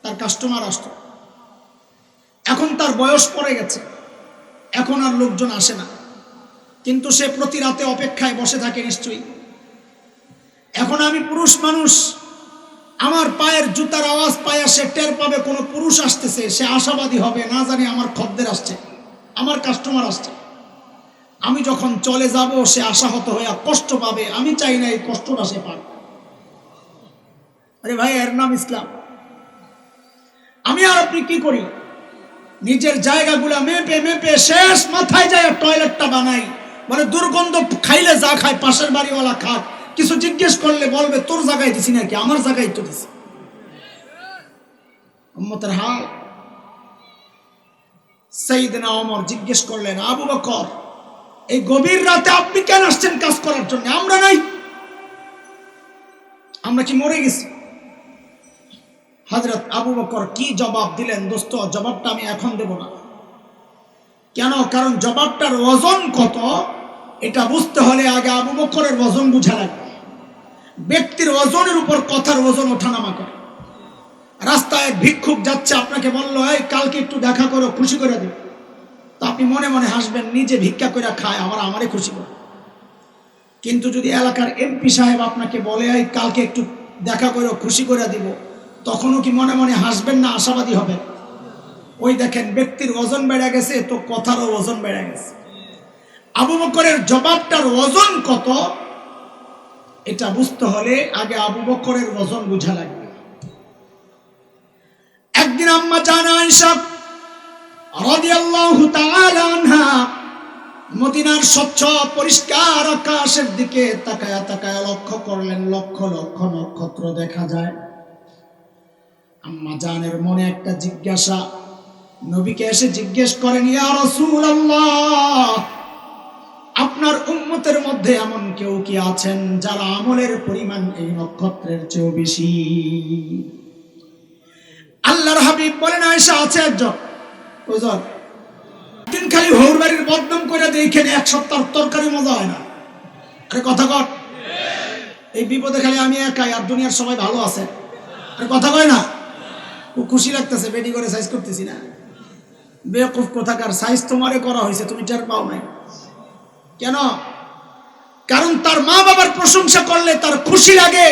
তার কাস্টমার আসতো। এখন তার বয়স পড়ে গেছে, এখন আর লোকজন আসে না, কিন্তু সে প্রতি রাতে অপেক্ষায় বসে থাকে নিশ্চয়ই। এখন আমি পুরুষ মানুষ, আমার পায়ের জুতার আওয়াজ পায়, সে টের পাবে কোনো পুরুষ আসতেছে, সে আশাবাদী হবে, না জানি আমার খদ্দের আসছে, আমার কাস্টমার আসছে। আমি যখন চলে যাব সে আশাহত হয়ে কষ্ট পাবে, আমি চাই না এই কষ্টটা সে পাক। আরে ভাই, এর নাম ইসলাম। আমি আর আপনি কি করি? নিজের জায়গাগুলা মেপে মেপে শেষ মাথায় যায় টয়লেটটা বানাই। মানে দুর্গন্ধ, খাইলে যা খায় পাশের বাড়িওয়ালা খাক, কিছু জিজ্ঞেস করলে বলবে তোর জায়গায় দিছি নাকি, আমার জায়গায় তো দিছি। উম্মতের হাল। সাইয়েদনা ওমর জিজ্ঞেস করলেন, আবু বকর, এই গভীর রাতে আপনি কেন আসছেন কাজ করার জন্য? আমরা নাই, আমরা কি মরে গেছি? হযরত আবু বকর কি জবাব দিলেন দোস্ত, জবাবটা আমি এখন দেব না। কেন? কারণ জবাবটার ওজন কত এটা বুঝতে হলে আগে আবু বকরের ওজন বুঝা লাগবে। ব্যক্তির ওজনের উপর কথার ওজন ওঠানামা করে। রাস্তায় ভিক্ষুক যাচ্ছে, আপনাকে বললো এই কালকে একটু দেখা করো, খুশি করে দিও, তো আপনি মনে মনে হাসবেন, নিজে ভিক্ষা করে খায়, আমারে খুশি করে। কিন্তু যদি এলাকার এমপি সাহেব আপনাকে বলে এই কালকে একটু দেখা করো, খুশি করে দিব, তখনও কি মনে মনে হাসবেন না আশাবাদী হবেন? ওই দেখেন, ব্যক্তির ওজন বেড়ে গেছে তো কথারও ওজন বেড়ে গেছে। আবু বকরের জবাবটার ওজন কত এটা বুঝতে হলে আগে আবু বকরের ওজন বুঝা লাগবে। একদিন আম্মা জান আয়েশা রাদিয়াল্লাহু তাআলা আনহা মদিনার স্বচ্ছ পরিষ্কার আকাশের দিকে তাকায়া তাকায়া লক্ষ্য করলেন, লক্ষ লক্ষ নক্ষত্র দেখা যায়। আম্মা জানের মনে একটা জিজ্ঞাসা, নবীকে এসে জিজ্ঞেস করেন, ইয়া রাসূলুল্লাহ, আপনার উম্মতের মধ্যে এমন কেউ কি আছেন যারা আমলের পরিমাণ এই নক্ষত্রের চেয়ে বেশি? আল্লাহর হাবিব বলেন, আয়েশা আছে একজন। ওজন দিন খালি হৌর বাড়ির বদনাম করে দেখেন, এক সপ্তাহ তরকারি মজা হয় না। আরে কথা কর, এই বিপদে খালি আমি একাই, আর দুনিয়ার সবাই ভালো আছে। আরে কথা কয় না, খুশি লাগতেছে, বেটি করে সাইজ করতেছি না। বেকুফ কোথাকার, সাইজ তোমারে করা হয়েছে, তুমি টের পাও নাই কেন? কারণ তার মা বাবার প্রশংসা করলে তার খুশি লাগে,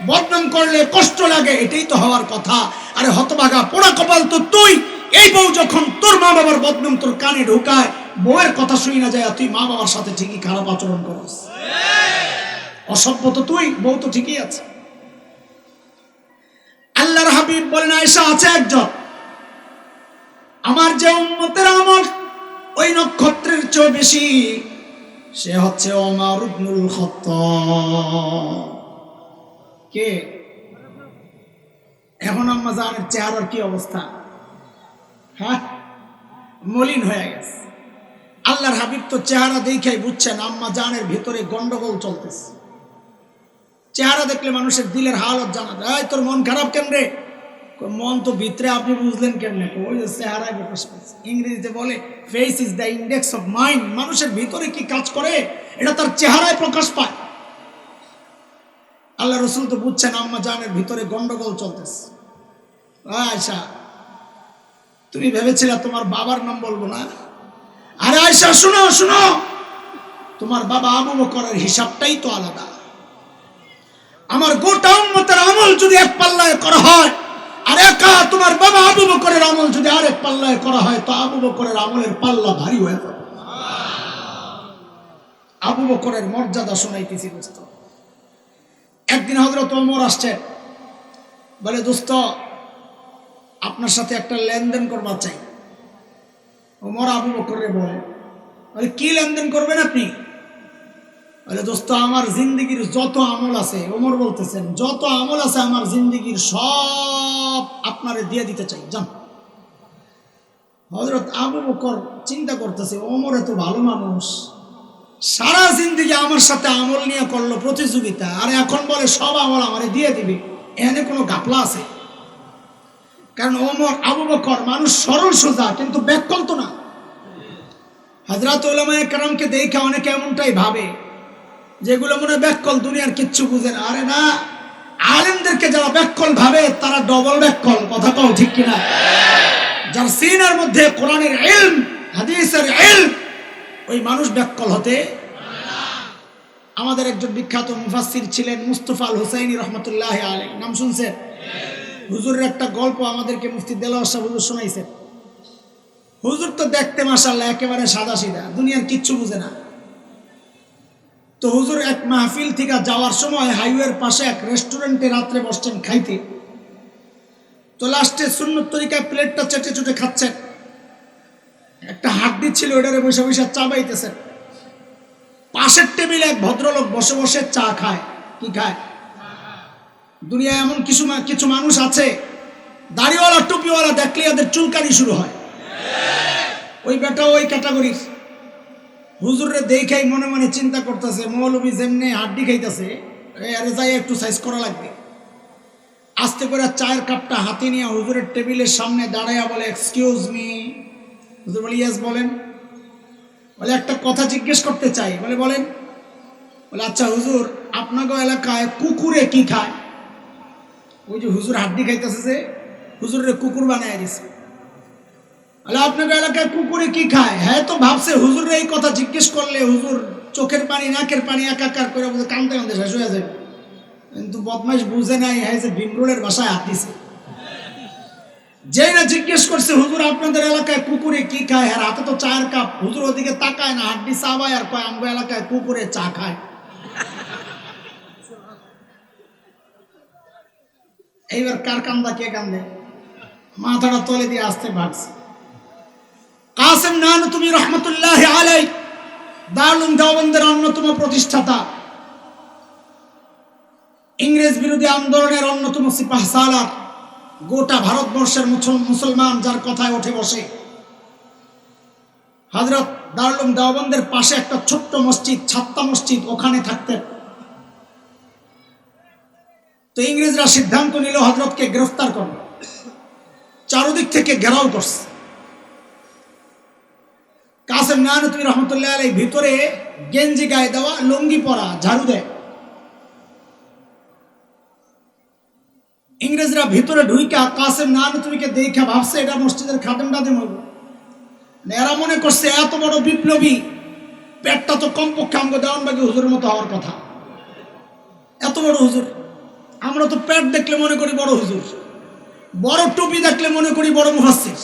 বদনাম করলে কষ্ট লাগে, এটাই তো হওয়ার কথা। আরে হতভাগা, পোড়া কপাল তো তুই। এই বউ যখন তোর মা বাবার বদনাম তোর কানে ঢোকায়, বউয়ের কথা শুই না যায়, তুই মা বাবার সাথে ঠিকই খারাপ আচরণ করিস। অসভ্য তো তুই, বউ তো ঠিকই আছে। আল্লাহর হাবিব বলেন, আয়েশা আছে একজন, আমার যে উম্মতের আমল ওই নক্ষত্রের চেয়ে বেশি, সে হচ্ছে ওমর ইবনুল খাত্তাব। কে? এখন আম্মা জানের চেহারার কি অবস্থা? হ্যাঁ, মলিন হয়ে গেছে। আল্লাহর হাবিব তো চেহারা দেখেই বুঝছেন আম্মা জানের ভিতরে গন্ডগোল চলতেছে। চেহারা দেখলে মানুষের দিলের হালত জানা যায়। তোর মন খারাপ কেন রে? মন তো ভিতরে, আপনি বুঝলেন কেমনে? ওই যে চেহারায় প্রকাশ পাচ্ছে। ইংরেজিতে বলে face is the index of mind. মানুষের ভিতরে কি কাজ করে এটা তার চেহারায় প্রকাশ পায়। আল্লাহ রসুল তো বুঝছেন আম্মা জানের ভিতরে গন্ডগোল চলতেছে। আয়েশা, তুমি ভেবেছিলে তোমার বাবার নাম বলবো না? আরে আয়েশা শুনো শুনো, তোমার বাবা আবু বকরের হিসাবটাই তো আলাদা। আমার গোটা উম্মতের আমল যদি এক পাল্লায় করা হয়, আর একা তোমার বাবা আবু বকরের আমল যদি আরেক পাল্লায় করা হয়, তো আবু বকরের আমলের পাল্লা ভারী হয়ে যাবে। আবু বকরের মর্যাদা শোনাইতেছি দোস্ত। একদিন হযরত ওমর আসছে, বলে দোস্ত আপনার সাথে একটা লেনদেন করবার চাই। ওমর আবু বকরের বলে, কি লেনদেন করবেন আপনি? বলে দোস্ত আমার জিন্দেগির যত আমল আছে, ওমর বলতেছেন যত আমল আছে আমার জিন্দেগির সব আপনারে দিয়ে দিতে চাই, যান। হযরত আবু বকর চিন্তা করতেছে ওমর এত ভালো মানুষ, সারা জিন্দেগি আমার সাথে আমল নিয়ে করলো প্রতিযোগিতা, আর এখন বলে সব আমল আমারে দিয়ে দিবে। এখানে কোনো ঘাপলা আছে? কারণ ওমর, আবু বকর মানুষ সরল সোজা, কিন্তু ব্যাককল তো না। হযরত উলামায়ে কেরামকে দেখে অনেকে এমনটাই ভাবে যেগুলো মনে ব্যাককল, দুনিয়ার কিচ্ছু বুঝে না। আরে না, আলেমদেরকে যারা ব্যাককল ভাবে তারা ডবল ব্যাককল। কথা কও ঠিক কিনা? যার সিনার মধ্যে কোরআনের ইলম, হাদিসের ইলম, ওই মানুষ ব্যাককল হতে। আমাদের একজন বিখ্যাত মুফাসসির ছিলেন মুস্তাফা আল হুসাইনি রহমতুল্লাহি আলাইহি, নাম শুনছেন? হুজুরের একটা গল্প আমাদেরকে মুফতি দেলোয়ার সাহেব হুজুর শোনাইছেন। হুজুর তো দেখতে মাশাআল্লাহ একেবারে সাদা সিধা, দুনিয়ার কিচ্ছু বুঝে না। তো হুজুর এক মাহফিল থেকে যাওয়ার সময় হাইওয়ের পাশে এক রেস্টুরেন্টে রাত্রে বসছেন খাইতে। তো লাস্টে সুন্নত তরিকায় প্লেটটা চেটে চুটে খাচ্ছেন। একটা হাড্ডি ছিল, ওটারে বসে বসে চাবাইতেছেন। পাশের টেবিলে এক ভদ্রলোক বসে বসে চা খায়। কি খায়? দুনিয়ায় এমন কিছু মানুষ আছে, দাড়িওয়ালা টুপিওয়ালা দেখলে এদের চুলকানি শুরু হয়। ওই বেটা ওই ক্যাটাগরির। হুজুরে দেখাই মনে মনে চিন্তা করতেছে, মৌলবী যেমনি হাড্ডি খাইতেছে, আরে যাই একটু সাইজ করা লাগবে। আস্তে করে চায়ের কাপটা হাতে নিয়ে হুজুরের টেবিলের সামনে দাঁড়াইয়া বলে, এক্সকিউজ মি। হুজুর বলে, ইয়েস বলেন। বলে, একটা কথা জিজ্ঞেস করতে চাই। বলে, বলেন। বলে, আচ্ছা হুজুর, আপনাকে এলাকায় কুকুরে কি খায়? ওই যে হুজুর হাড্ডি খাইতেছে, যে হুজুরের কুকুর বানায় দিছে। বলে, আপনাকে এলাকায় কুকুরে কি খায়? হ্যাঁ, তো ভাবছে হুজুরের এই কথা জিজ্ঞেস করলে হুজুর চোখের পানি নাকের পানি একাকার করে কান্দতে কান্দতে শেষ হয়ে যাবে। কিন্তু বদমাইশ বুঝে নাই, হ্যাঁ, যে ভিমরুলের বাসায় হাত দিছে। যেই না জিজ্ঞেস করছে, হুজুর আপনাদের এলাকায় কুকুরে কি খায়, হ্যাঁ হাতে তো চায়ের কাপ। হুজুর ওদিকে তাকায় না, হাড্ডি চাবায় আর কয়, আমগো এলাকায় কুকুরে চা খায়। এইবার কার কান্দা কে কান্দে? মাথাটা তলে দিয়ে আসতে ভাগছে। কাসেম নানুতুবি রহমতুল্লাহি আলাইহি দারুল দেওবন্দের অন্যতম প্রতিষ্ঠাতা, ইংরেজ বিরোধী আন্দোলনের অন্যতম সিপাহসালার, গোটা ভারতবর্ষের মুসলমান যার কথায় ওঠে বসে। হযরত দারুল দেওবন্দের পাশে একটা ছোট্ট মসজিদ, ছাত্তা মসজিদ, ওখানে থাকতেন। তো ইংরেজরা সিদ্ধান্ত নিল হযরতকে গ্রেফতার করবে। চারদিক থেকে ঘেরাও করছে। কাসেম নানুতুবি রহমতুল্লাহ আলাইহি ভিতরে গেঞ্জি গায়ে দেওয়া, লুঙ্গি পরা, ঝাড়ু দেয়। ইংরেজরা ভিতরে ঢুইকা কাসেম নানুতুবিকে দেখা ভাবছে এটা মসজিদের খাদেম টাদেম হইব। এরা মনে করছে এত বড় বিপ্লবী, পেটটা তো কমপক্ষে আমগো দেওয়ানবাগী হুজুরের মতো হওয়ার কথা। এত বড় হুজুর, আমরা তো পেট দেখলে মনে করি বড় হুজুর, বড় টুপি দেখলে মনে করি বড় মুফাসসির।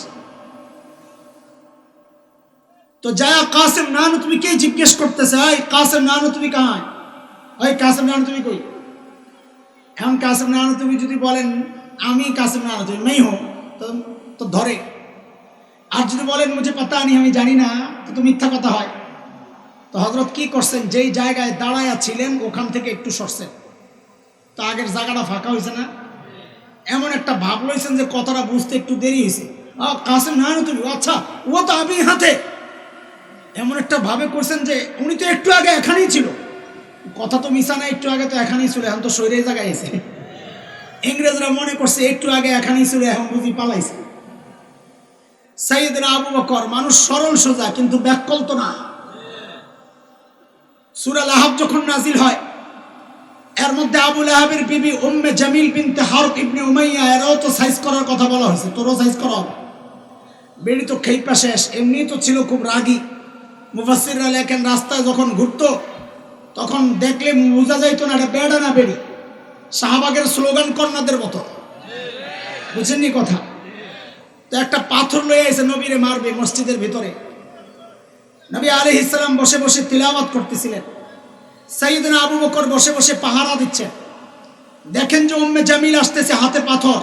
তো যায়া কাসেম নানুতুবিকে জিজ্ঞেস করতেছে, এই কাসেম নানুতুবি কাহায়? ওই কাসেম নানুতুবি কই? এখন কাসেম নানুতুবি যদি বলেন আমি কাসেম নানুতুবি নাই হো, তো ধরে। আর যদি বলেন মুঝে পাতা নেই, আমি জানি না, তো মিথ্যা কথা হয়। তো হযরত কি করছেন, যেই জায়গায় দাঁড়ায়া ছিলেন ওখান থেকে একটু সরছেন। তো আগের জায়গাটা ফাঁকা হয়েছে না, এমন একটা ভাব লইছেন যে কথাটা বুঝতে একটু দেরি হয়েছে। কাসেম নানুতুবি, আচ্ছা ও তো আমি হাতে, এমন একটা ভাবে করছেন যে উনি তো একটু আগে এখানেই ছিল। কথা তো মিশা না, একটু আগে তো এখানেই ছিল, এখন তো শরীরে জায়গায় এসে। ইংরেজরা মনে করছে একটু আগে এখানেই ছিল, এখন বুঝি পালাইছে। সাইয়েদনা আবু বকর মানুষ সরল সোজা, কিন্তু ব্যাককল তো না। সূরা লাহাব যখন নাজিল হয়, এর মধ্যে আবু লাহাবের বিবি উম্মে জামিল বিনতে হারব ইবনে উমাইয়া, এরাও তো সাইজ করার কথা বলা হয়েছে, তোরও সাইজ করা হবে। বেড়ি তো খেইপা শেষ, এমনি তো ছিল খুব রাগী। মুফাসসিররা লেখেন রাস্তায় যখন ঘুরতো তখন দেখলে বোঝা যাইতো না এটা বেড়া না বেড়ি। শাহবাগের স্লোগান কন্যাদের মতো, বুঝেননি কথা? তো একটা পাথর লয়ে এসে নবীরে মারবে মসজিদের ভিতরে। নবী আলাইহিস সালাম বসে বসে তিলাওয়াত করতেছিলেন, সাইয়েদনা আবু বকর বসে বসে পাহারা দিচ্ছেন। দেখেন যে উম্মে জামিল আসতেছে, হাতে পাথর।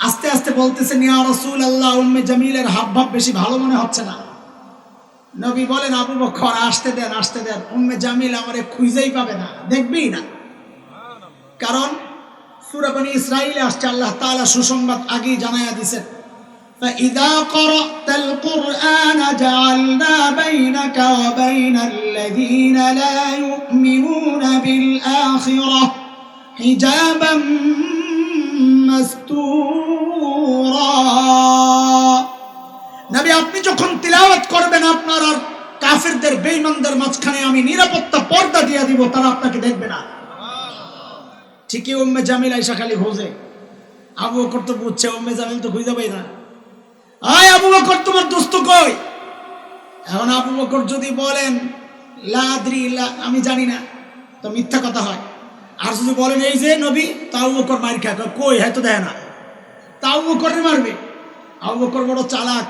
আস্তে আস্তে বলতেছেন, ইয়া রাসূলুল্লাহ, উম্মে জামিলের হাবভাব বেশি ভালো মনে হচ্ছে না। নবী বলেন, আবু বকর আসতে দেন, আসতে দেন, উম্মে জামিল আমারে খুঁজেই পাবে না, দেখবেই না। কারণ সূরা বনী ইসরাঈলে আসছে, আল্লাহ তাআলা সুসংবাদ আগেই জানাইয়া দিয়েছেন, فإذا قرأت القرآن جعلنا بينك وبين الذين لا يؤمنون بالآخرة حجابا مستورا নবী আপনি যখন তিলাওয়াত করবেন আপনার আর কাফিরদের বেঈমানদের মাঝখানে আমি নিরাপত্তা পর্দা দিয়ে দিব, তারা আপনাকে দেখবে না। ঠিকই উম্মে জামিল আয়েশা খালি খোঁজে, আবু বকর তো বুঝছে উম্মে জামিল তো খুঁজে পাই না। আয় আবু বকর তোমার দোস্ত কই? এখন আবু বকর যদি বলেন লা আদরি, আমি জানি না, তো মিথ্যা কথা হয়। আর যদি বলেন এই যে নবী, তা আবু বকর মার খায়, কই হয়তো দেয় না, তা আবু বকরে মারবে। আবু বকর বড় চালাক,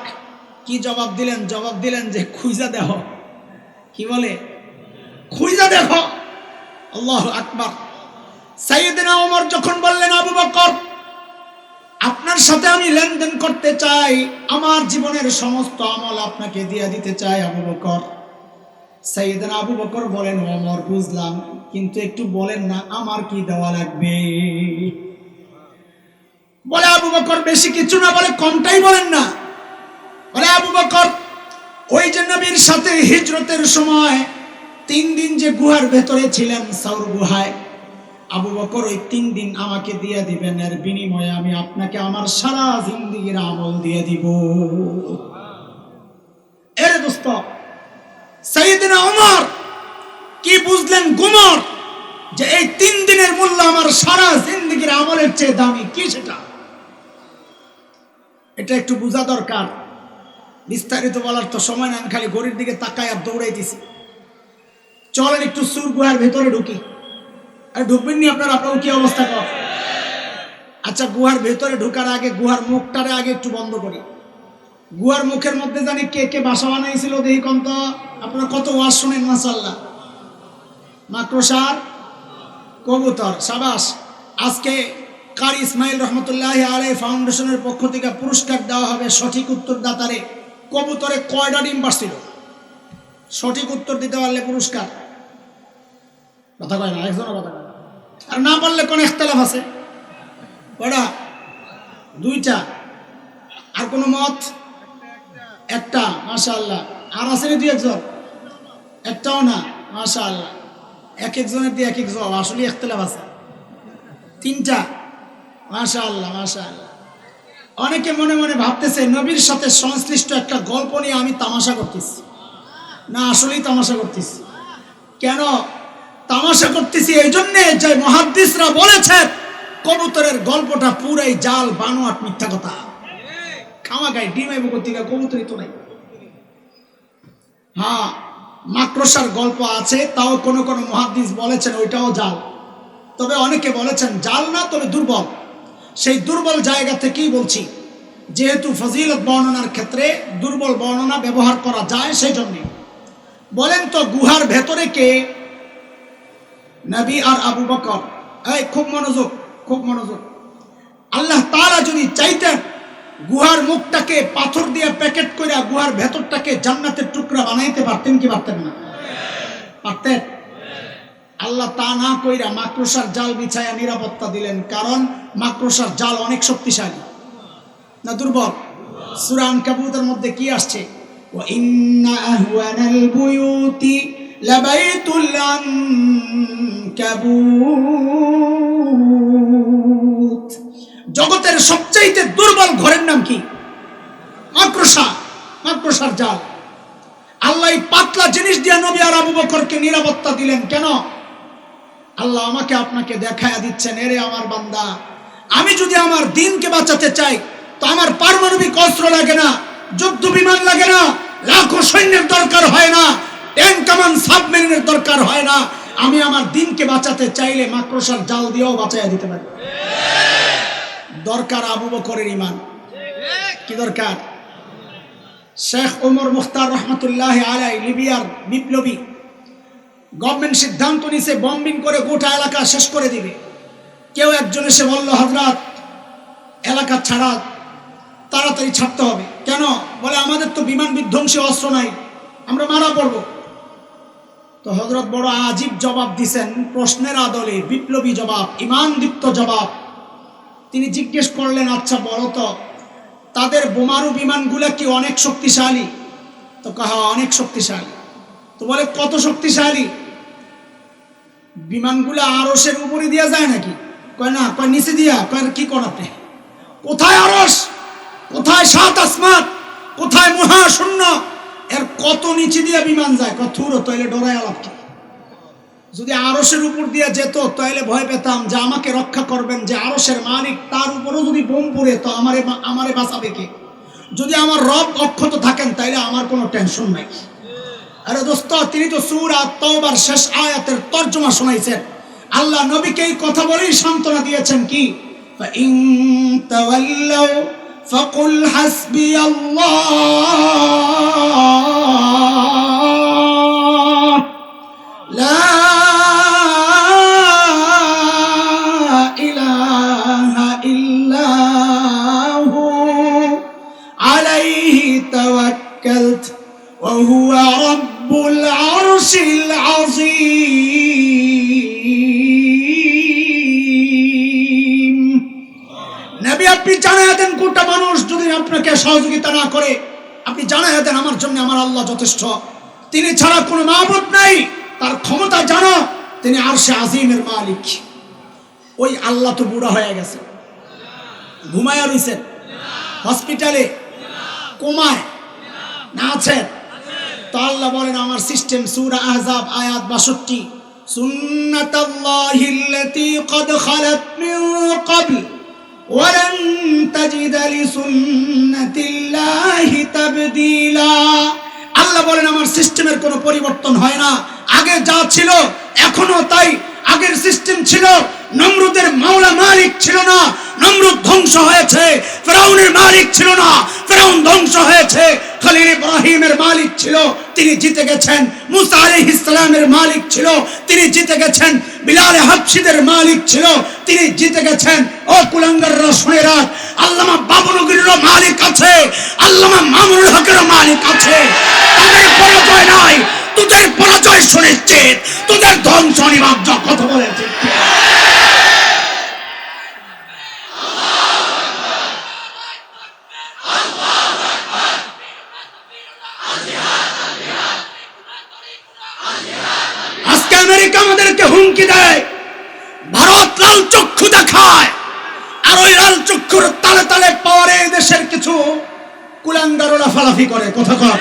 কি জবাব দিলেন? জবাব দিলেন যে খুঁজা দেখো। কি বলে? খুঁজা দেখো। আল্লাহু আকবার। সাইয়েদনা ওমর যখন বললেন আবু বকর আপনার সাথে আমি লেনদেন করতে চাই, আমার জীবনের সমস্ত আমল আপনাকে দিয়ে দিতে চাই আবু বকর। সাইয়েদনা আবু বকর বলেন ওমর বুঝলাম, কিন্তু একটু বলেন না আমার কি দেওয়া লাগবে। বলে আবু বকর বেশি কিছু না, বলে কমটাই বলেন না। বলে আবু বকর ওই যে নবীর সাথে হিজরতের সময় 3 দিন যে গুহার ভেতরে ছিলেন সাউর গুহায়, আবু বকর ওই 3 দিন আমাকে দিয়ে দিবেন, এর বিনিময়ে আমি আপনাকে আমার সারা জিন্দেগীর আমল দিয়ে দিব। এর দোস্ত সাইয়েদনা ওমর কি বুঝলেন গুমর, যে এই 3 দিনের মূল্য আমার সারা জিন্দেগীর আমলের চেয়ে দামি। কি সেটা? এটা একটু বোঝা দরকার। বিস্তারিত বলার তো সময় না, আমি খালি ঘড়ির দিকে তাকায় আর দৌড়াইতেছি। চলেন একটু সুর গুহার ভেতরে ঢুকি। আর ঢুকবেন নি আপনারা? আপনার কি অবস্থা কর? আচ্ছা, গুহার ভেতরে ঢুকার আগে গুহার মুখটারে আগে একটু বন্ধ করি। গুহার মুখের মধ্যে জানি কে কে বাসা বানাইছিল দেখি কোন তো। আপনারা কত ওয়াজ শুনেন মাশাআল্লাহ। মাকড়সার কবুতর, সাবাস। আজকে কারি ইসমাইল রহমতুল্লাহ আলাইহি ফাউন্ডেশনের পক্ষ থেকে পুরস্কার দেওয়া হবে সঠিক উত্তরদাতারে। কবুতরে কয়টা ডিম পারছিল? সঠিক উত্তর দিতে পারলে পুরস্কার। কথা কয় না, একজনও কথা কয় না। আর না পারলে কোন ইখতিলাফ আছে? কয়টা? 2টা। আর কোন মত? একটা। মাশাআল্লাহ। আর আছে না 2-1 একটাও না। মাশাআল্লাহ। এক একজনের দিয়ে এক এক জবাব, আসলে ইখতিলাফ আছে। 3টা। মাশাআল্লাহ মাশাআল্লাহ। অনেকে মনে মনে ভাবতেছে নবীর সাথে সংশ্লিষ্ট একটা গল্প নিয়ে আমি তামাশা করতেছি। না, আসলেই তামাশা করতেছি। কেন তামাশা করতেছি? এই জন্যে যে মুহাদ্দিসরা বলেছেন কবুতরের গল্পটা পুরাই জাল, বানোয়াট, মিথ্যা কথা। খামাগায় ডিম আইব কর্তিকা, কবুতরই তো নাই। হ্যাঁ, মাকড়সার গল্প আছে, তাও কোন কোন মুহাদ্দিস বলেছেন ওইটাও জাল। তবে অনেকে বলেছেন জাল না, তবে দুর্বল। সেই দুর্বল জায়গা থেকেই বলছি, যেহেতু ফজিলত বর্ণনার ক্ষেত্রে দুর্বল বর্ণনা ব্যবহার করা যায়, সেই জন্যে। বলেন তো গুহার ভেতরে কে? নবী আর আবু বকর। এই খুব মনোযোগ, খুব মনোযোগ। আল্লাহ তাআলা যদি চাইতেন গুহার মুখটাকে পাথর দিয়ে প্যাকেট করে গুহার ভেতরটাকে জান্নাতের টুকরা বানাইতে পারতেন কি পারতেন না? পারতেন। আল্লাহ তা না কইরা মাকড়সার জাল বিছায়া নিরাপত্তা দিলেন, কারণ মাকড়সার জাল অনেক শক্তিশালী। না দুর্বল? সূরা আনকাবুতের মধ্যে কি আসছে? ওয়া ইন্না আহওয়ানাল বুয়ুতি লাবাইতুল আনকাবুত। জগতের সবচেয়ে দুর্বল ঘরের নাম কি? মাকড়সা, মাকড়সার জাল। আল্লাহ এই পাতলা জিনিস দিয়ে নবী আর আবু বকরকে নিরাপত্তা দিলেন কেন? আল্লাহ আমাকে আপনাকে দেখায়া দিচ্ছেন, এরে আমার বান্দা, আমি যদি আমার দ্বীনকে বাঁচাতে চাই তো আমার পারমাণবিক অস্ত্র লাগে না, যুদ্ধ বিমান লাগে না, লাখো সৈন্যের দরকার হয় না, ট্যাঙ্ক কামান সাবমেরিনের দরকার হয় না। আমি আমার দ্বীনকে বাঁচাতে চাইলে মাকড়সার জাল দিয়েও বাঁচাইয়া দিতে পারি। দরকার আবু বকরের ঈমান। কি দরকার? শেখ ওমর মুখতার রহমতুল্লাহ আলাইহি লিবিয়ার বিপ্লবী, গভর্নমেন্ট সিদ্ধান্ত নিছে বম্বিং করে গোটা এলাকা শেষ করে দিবে। কেউ একজন এসে বলল, হযরত এলাকা ছাড়া, তাড়াতাড়ি ছাড়তে হবে। কেন? বলে আমাদের তো বিমান বিধ্বংসী অস্ত্র নাই, আমরা মারা পড়ব। তো হযরত বড় আজীব জবাব দিছেন, প্রশ্নের আদলে বিপ্লবী জবাব, ঈমানদীপ্ত জবাব। তিনি জিজ্ঞেস করলেন, আচ্ছা বলো তো, তাদের বোমারু বিমানগুলা কি অনেক শক্তিশালী? তো কাহা অনেক শক্তিশালী। তো বলে কত শক্তিশালী? বিমানগুলা আরশের উপরে দিয়া যায় নাকি? কয় না, কয় নিচে দিয়া। কয় কি করাতে? কোথায় আরশ, কোথায় সাত আসমান, কোথায় মহাশূন্য, এর কত নিচে দিয়া বিমান যায়? কয় থুরো, তাইলে ডরায় লাভ কি? যদি আরশের উপর দিয়ে যেত তাহলে ভয় পেতাম যে আমাকে রক্ষা করবেন যে আরশের মালিক, তার উপরও যদি বোম পড়ে তো আমারে বাঁচাবে কে? যদি আমার রব অক্ষত থাকেন তাইলে আমার কোনো টেনশন নাই। আরে দোস্ত, তিনি তো সূরা তাওবার শেষ আয়াতের তরজমা শোনাইছেন। আল্লাহ নবীকে এই কথা বলেই সান্ত্বনা দিয়েছেন কি, ফাইন তাওয়াল্লাউ ফাকুল হাসবিয়াল্লাহ লা ইলাহা ইল্লাহু আলাইহি তাওয়াক্কালতু ওয়া হুয়া রাব্বুল আরশিল আযীম। নবী, আপনি জানায়া দেন গোটা মানুষ যদি আপনাকে সহযোগিতা না করে, আপনি জানায়া দেন আমার জন্য আমার আল্লাহ যথেষ্ট, তিনি ছাড়া কোনো মাবুদ নাই, তার ক্ষমতা জানো, তিনি আরশে আজিমের মালিক। ওই আল্লাহ তো বুড়া হয়ে গেছে, ঘুমায়া রইছেন হসপিটালে, কোমায় না আছেন? তো আল্লাহ বলেন আমার সিস্টেম, সূরা আহজাব আয়াত 62, সুন্নাতাল্লাহিল্লাতী ক্বাদ খালাত মিন ক্বাবল ওয়া লান তাজিদা লিসুন্নাতিল্লাহি তাবদীলা। আল্লাহ বলেন আমার সিস্টেমের কোনো পরিবর্তন হয় না, আগে যা ছিল এখনো তাই। আগের সিস্টেম ছিল, নমরুদের মাওলা মালিক ছিল না, নমরুদ ধ্বংস হয়েছে। ফেরাউনের মালিক ছিল না, ফেরাউন ধ্বংস হয়েছে। খলিল ইব্রাহিমের মালিক ছিল, তিনি জিতে গেছেন। মুসা আলাইহিস সালামের মালিক ছিল, তিনি জিতে গেছেন। বিলাল হাবশীদের মালিক ছিল, তিনি জিতে গেছেন। ও কুলাঙ্গাররা শুনে রাখ, আল্লামা বাবুনগরীরও মালিক আছে, আল্লামা মামুনুল হকেরও মালিক আছে। তাদের পরাজয় নাই, তোদের পরাজয় সুনিশ্চিত, তোদের ধ্বংস অনিবার্য। কথা বলেন ঠিক কি? আজকে আমেরিকা আমাদেরকে হুমকি দেয়, ভারত লাল চক্ষু দেখায়, আর ওই লাল চক্ষুর তালে তালে পাওয়ারে দেশের কিছু কুলাঙ্গার লাফালাফি করে। কথা কর,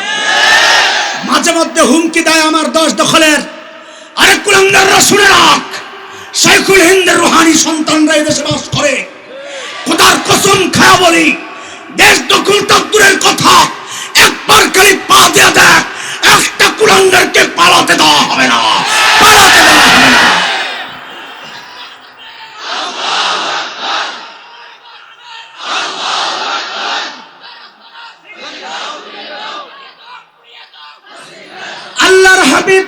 মাঝে মধ্যে হুমকি দেয় আমার দেশ দখলের। আরে কুলাঙ্গাররা শুনে রাখ, শাইখুল হিন্দের রুহানি সন্তানরা এই দেশে বাস করে। খোদার কসম খায়া বলি, দেশ দখলটা দূরের কথা, একবার খালি পা দিয়ে দেখ, একটা কুলাঙ্গারকে পালাতে দেওয়া হবে না, পালাতে দেওয়া হবে না। আল্লাহর হাবিব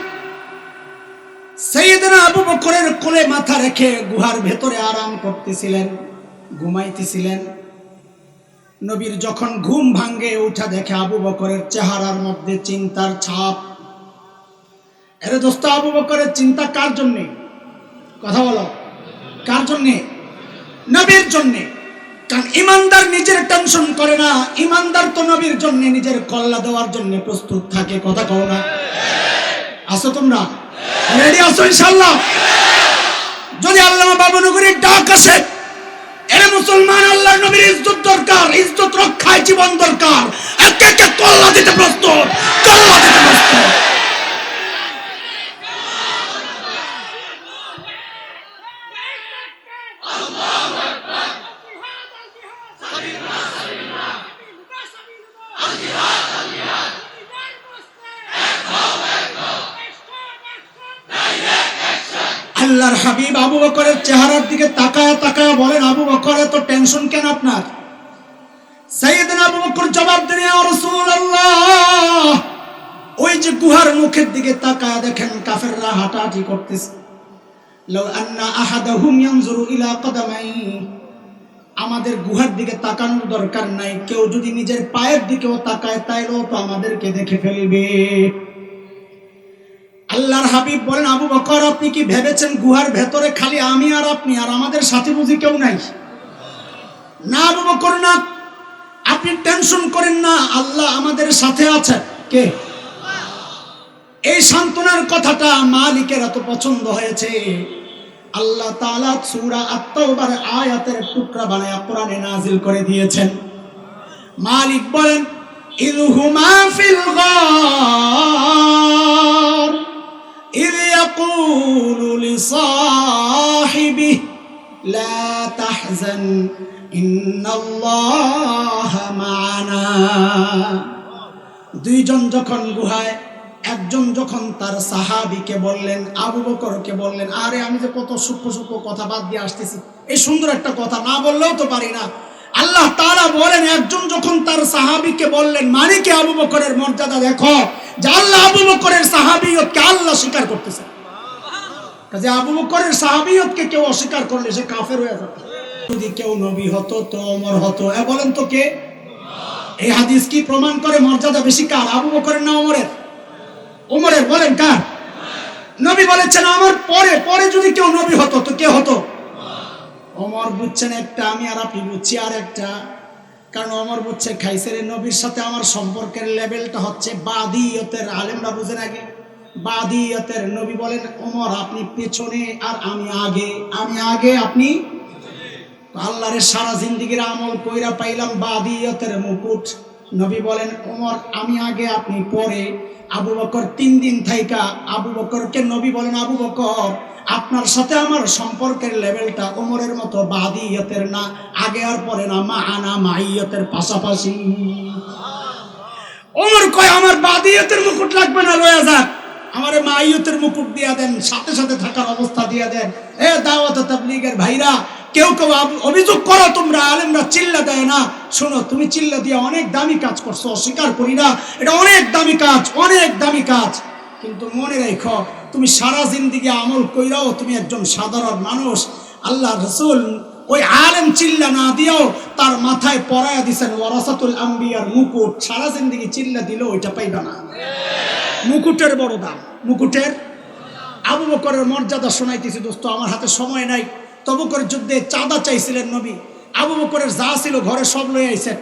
সাইয়েদনা আবু বকরের কোলে মাথা রেখে গুহার ভেতরে আরাম করতেছিলেন, ঘুমাইতেছিলেন। নবীর যখন ঘুম ভাঙ্গে উঠা দেখে আবু বকরের চেহারার মধ্যে চিন্তার ছাপ। আরে দোস্ত, আবু বকরের চিন্তা কার জন্যে? কথা বলো, কার জন্যে? নবীর জন্যে। কারণ ইমানদার নিজের টেনশন করে না, ইমানদার তো নবীর জন্য নিজের কল্লা দেওয়ার জন্য প্রস্তুত থাকে। কথা কও না? আসো তোমরা, রেডি আসো ইনশাআল্লাহ? যদি আল্লামা বাবুনগরীর ডাক আসে, এর মুসলমান আল্লাহর নবীর ইজ্জত দরকার, ইজ্জত রক্ষায় জীবন দরকার, একে একে কল্লা দিতে প্রস্তুত, কল্লা দিতে প্রস্তুত। আল্লাহর হাবিব আবু বকরের চেহারার দিকে তাকায়া তাকায়া বলেন, আবু বকর এত টেনশন কেন আপনার? সাইয়েদনা আবু বকর জবাব দেন, ইয়া রাসূলুল্লাহ, ওই যে গুহার মুখের দিকে তাকায়া দেখেন কাফেররা হাঁটাহাঁটি করতেছে। লাউ আন্না আহাদাহুম ইয়ানজুরু ইলা কদামাই, আমাদের গুহার দিকে তাকানোর দরকার নাই, কেউ যদি নিজের পায়ের দিকেও তাকায় তাইলেও তো আমাদেরকে দেখে ফেলবে। আল্লাহর হাবিব বলেন, আবু বকর আপনি কি ভেবেছেন গুহার ভেতরে খালি আমি আর আপনি, আর আমাদের সাথে বুঝি কেউ নাই? না আবু বকর না, আপনি আপনি টেনশন করেন না, আল্লাহ আমাদের সাথে আছে। কে? এই সান্ত্বনার কথাটা মালিকের এত পছন্দ হয়েছে, আল্লাহ তাআলা সূরা আত-তাওবার আয়াতের টুকরা বানায়া কোরআনে নাজিল করে দিয়েছেন। মালিক বলেন, ইযহুমা ফিল গার ইয ইয়াকুলু লিসাহিবিহি লা তাহজান ইন্নাল্লাহা মা'ানা। দুইজন যখন গুহায়, একজন যখন তার সাহাবীকে বললেন, আবু বকরকে বললেন, আরে আমি যে কত সূক্ষ্ম সূক্ষ্ম কথা বাদ দিয়ে আসতেছি, এই সুন্দর একটা কথা না বললেও তো পারি না। আল্লাহ তাআলা বলেন, একজন যখন তার সাহাবীকে বললেন, মানে কি আবু বকরের মর্যাদা দেখো, যে আল্লাহ আবু বকরের সাহাবিয়তকে আল্লাহ স্বীকার করতেছে। কাজে আবু বকরের সাহাবিয়তকে কেউ অস্বীকার করলে সে কাফের হয়ে যাবে। যদি কেউ নবী হতো তো ওমর হতো। বলেন তো কে? এই হাদিস কি প্রমাণ করে মর্যাদা বেশি কার, আবু বকরের না ওমরের? ওমরের। বলেন কার? নবী বলেছেন আমার পরে পরে যদি কেউ নবী হতো তো কে হতো? ওমর বুঝছেন একটা, আমি আর আপনি বুঝছি আর একটা। কারণ ওমর বুঝছে খাইসের নবীর সাথে আমার সম্পর্কের লেভেলটা হচ্ছে বাদিয়তের। আলেমরা বুঝেন আগে বাদিয়তের। নবী বলেন, ওমর আপনি পেছনে আর আমি আগে, আমি আগে আপনি। আল্লাহর সারা জিন্দেগির আমল কইরা পাইলাম বাদিয়তের মুকুট। নবী বলেন, ওমর আমি আগে আপনি পরে। আবু বকর 3 দিন থাইকা আবু বকরকে নবী বলেন, আবু বকর আপনার সাথে আমার সম্পর্কের লেভেলটা ওমরের মতো বাদিয়তের না, আগে আর পরে না, মা'ানা মাইয়তের পাশাপাশি। ওমর কয় আমার বাদিয়তের মুকুট লাগবে না, লয়া যাক, আমারে মাইয়তের মুকুট দিয়া দেন, সাথে সাথে থাকার অবস্থা দিয়া দেন। দাওয়াত তাবলীগের ভাইরা, কেউ কেউ অভিযোগ করো তোমরা আলেমরা চিল্লা দেয় না। শোনো, তুমি চিল্লা দিয়ে অনেক দামি কাজ করছো, অস্বীকার করি না, এটা অনেক দামি কাজ, অনেক দামি কাজ। কিন্তু মনে রাখো, তুমি সারা জিন্দেগি আমল কইরাও তুমি একজন সাধারণ মানুষ। আল্লাহ রাসূল ওই আলেম চিল্লা না দিয়েও তার মাথায় পরায়া দিছেন ওয়ারাসাতুল আম্বিয়ার মুকুট। সারা জিন্দেগি চিল্লা দিলেও ওইটা পাইবা না। মুকুটের বড় দাম, মুকুটের। আবু বকরের মর্যাদা শোনাইতেছি দোস্ত, আমার হাতে সময় নাই। তবুকর যুদ্ধে চাঁদা চাইছিলেন নবী। আবু বকরের যা ছিল ঘরে সব লয়ে আইছেন।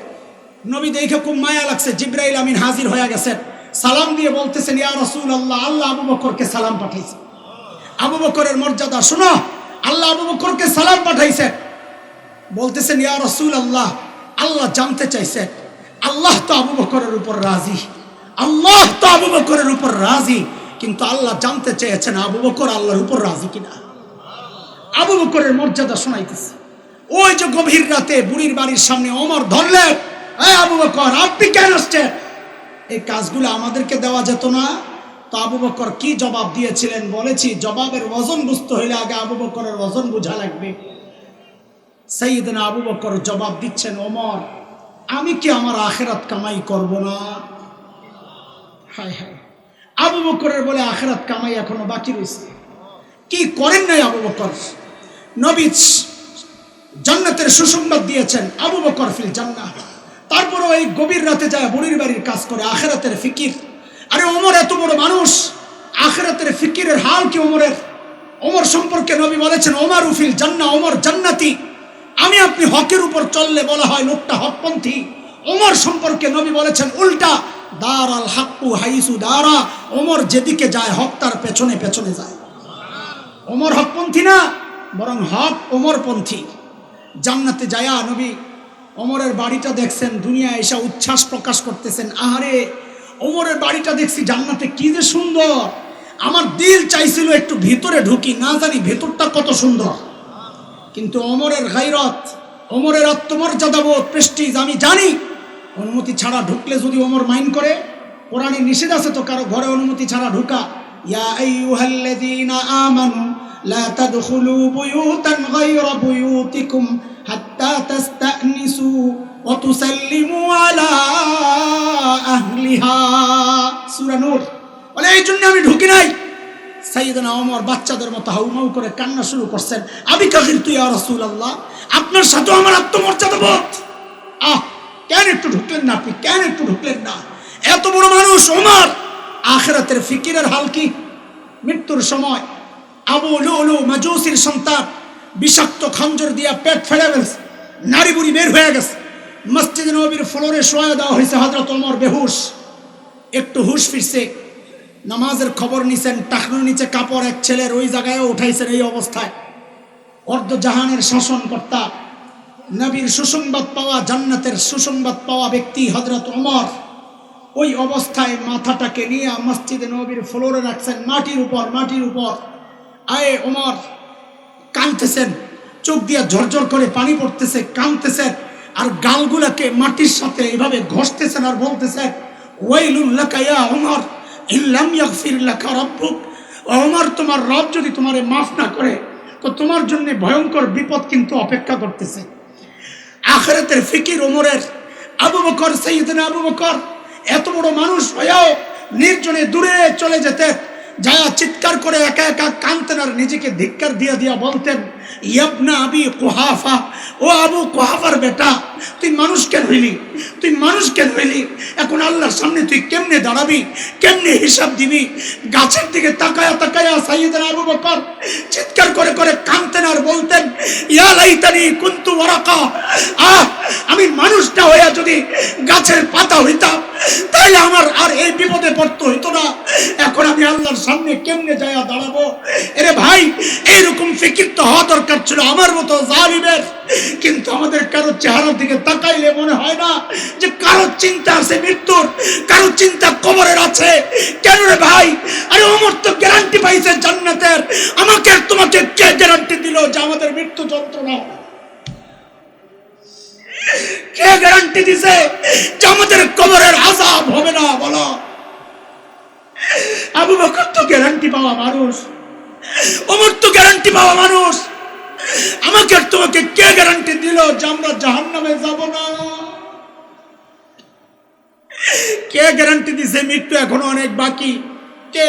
নবী দেখে খুব মায়া লাগছে, জিবরাইল আমিন হাজির হয়ে গেছেন। সালাম দিয়ে বলতেছেন, ইয়া রাসূলুল্লাহ, আল্লাহ আবু বকরকে সালাম পাঠাইছে। আবু বকরের মর্যাদা শুনো, আল্লাহ আবু বকরকে সালাম পাঠাইছে। বলতেছেন, ইয়া রাসূলুল্লাহ, আল্লাহ জানতে চাইছে, আল্লাহ তো আবু বকরের উপর রাজি, আল্লাহ তো আবু বকরের উপর রাজি, কিন্তু আল্লাহ জানতে চেয়েছেন আবু বকর আল্লাহর উপর রাজি কিনা। আবু বকরের মর্যাদা শোনাইতেছে। ওই যে গভীর রাতে বুড়ির বাড়ির সামনে ওমর ধরলেন, আবু বকর আপনি কেন আসছেন? এই কাজগুলো আমাদেরকে দেওয়া যেত না? তো আবু বকর কি জবাব দিয়েছিলেন বলেছি, জবাবের ওজন বুঝতে হইলে আগে আবু বকরের ওজন বোঝা লাগবে। সাইয়েদনা আবু বকর জবাব দিচ্ছেন, ওমর আমি কি আমার আখিরাত কামাই করব না? হায় হায়, আবু বকরের বলে আখিরাত কামাই এখনো বাকি রয়েছে। কি করেন নাই আবু বকর? নবী জান্নাতের সুসংবাদ দিয়েছেন, আবু বকর ফিল জান্নাহ। তারপরে এই গভীর রাতে যায় বুড়ির বাড়ির কাজ করে, আখিরাতের ফিকির। আরে ওমর এত বড় মানুষ, আখিরাতের ফিকিরের হাল কি ওমরের? ওমর সম্পর্কে নবী বলেছেন, ওমরু ফিল জান্নাহ, ওমর জান্নাতি। আমি আপনি হকের উপর চললে বলা হয় লোকটা হকপন্থী। ওমর সম্পর্কে নবী বলেছেন উল্টা, দারাল হাক্কু হাইসু দারা, ওমর যেদিকে যায় হক তার পেছনে পেছনে যায়। ওমর হকপন্থী না, বরং হক ওমরপন্থী। জান্নাতে যায়া নবী ওমরের বাড়িটা দেখছেন, দুনিয়া এসে উচ্ছ্বাস প্রকাশ করতেছেন, আহারে ওমরের বাড়িটা দেখছি জান্নাতে কি যে সুন্দর, আমার দিল চাইছিল একটু ভিতরে ঢুকি, না জানি ভেতরটা কত সুন্দর। কিন্তু ওমরের গায়রত, ওমরের আত্মমর্যাদাবোধ, প্রেস্টিজ, আমি জানি অনুমতি ছাড়া ঢুকলে যদি ওমর মাইন্ড করে, কোরআনে নিষেধ আছে তো কারো ঘরে অনুমতি ছাড়া ঢুকা। ইয়া আইয়ুহাল্লাযীনা আমানু লা তাদখুলু বুয়ুতান গায়রা বুয়ুতিকুম হাত্তা তাস্তানিসু ওয়া তুসাল্লিমু আলা আহলিহা। সূরা নূর। বলে এই জন্য আমি ঢুকি নাই। সাইয়েদনা ওমর বাচ্চাদের মতো হাউমাউ করে কান্না শুরু করছেন, আবি কাগিরতু ইয়া রাসূলুল্লাহ, আপনার সাথে আমার আত্মমর্যাদাবোধ। কেন একটু ঢুকলেন না আপনি, কেন একটু ঢুকলেন না? এত বড় মানুষ ওমর, আখিরাতের ফিকিরের হাল কি? মৃত্যুর সময় আবু লুলু মাজুসির সন্তান বিষাক্ত খঞ্জর দিয়া পেট ফেলে গেছে, নারী বুড়ি বের হয়ে গেছে। মসজিদ নববীর ফ্লোরে শোয়া দেওয়া হয়েছে হযরত ওমর বেহুশ, একটু হুশ ফিরছে, নামাজের খবর নিছেন, টাকনুর নিচে কাপড় এক ছেলের ওই জায়গায় উঠাইছেন। এই অবস্থায় অর্ধ জাহানের শাসনকর্তা, নবীর সুসংবাদ পাওয়া, জান্নাতের সুসংবাদ পাওয়া ব্যক্তি হযরত ওমর ওই অবস্থায় মাথাটাকে নিয়ে মসজিদে নববীর ফ্লোরে রাখছেন, মাটির উপর। আয়ে ওমর কাঁদতেছেন, চোখ দিয়ে ঝরঝর করে পানি পড়তেছে, কাঁদতেছেন, আর গালগুলাকে মাটির সাথে এভাবে ঘষতেছেন আর বলতেছেন, ওয়াইলুল লাকা ইয়া ওমর ইল্লাম ইয়াগফির লাকা রাব্বুক। ওমর, তোমার রব যদি তোমারে মাফ না করে তো তোমার জন্য ভয়ঙ্কর বিপদ কিন্তু অপেক্ষা করতেছে। আখিরাতের ফিকির ওমরের। আবু বকর, সাইয়েদনা আবু বকর এত বড় মানুষ হয়েও নির্জনে দূরে চলে যেতেন, যা চিৎকার করে একা একা কাঁদতেন আর নিজেকে ধিক্কার দিয়া বলতেন, ইয়াবনা আবি কুহাফা, ও আবু কুহাফার বেটা, তুই মানুষ কেন হইলি? এখন আল্লাহর সামনে তুই কেমনে দাঁড়াবি, কেমনে হিসাব দিবি? গাছের দিকে তাকায়া সাইয়েদনা আবু বকর চিৎকার করে কাঁদতেন আর বলতেন, ইয়া লাইতানি কুনতু ওয়ারাকা, আমি মানুষটা হইয়া যদি গাছের পাতা হইতাম তাইলে আমার আর এই বিপদে পড়তে হইতো না। এখন আমি আল্লাহর সামনে কেমনে যায়া দাঁড়াবো? এরে ভাই, এইরকম ফিকির তো হওয়া দরকার ছিল আমার মতো জালিমের। কিন্তু আমাদের কারো চেহারার দিকে তাকাইলে মনে হয় না যে কারো চিন্তা আছে মৃত্যুর, কারো চিন্তা কবরের আছে। কেন রে ভাই? আরে ওমর তো গ্যারান্টি পাইছে জান্নাতের, আমাকে তোমাকে কে গ্যারান্টি দিল যে আমাদের মৃত্যু যন্ত্রণা হবে? কে গ্যারান্টি দিছে যে আমাদের কবরের আযাব হবে না? বলো। আবু বকর তো গ্যারান্টি পাওয়া মানুষ, ওমর তো গ্যারান্টি পাওয়া মানুষ, আমাকে আর তোমাকে কে গ্যারান্টি দিল যে আমরা জাহান্নামে যাব না? কে গ্যারান্টি দিছে মৃত্যু এখনো অনেক বাকি? কে?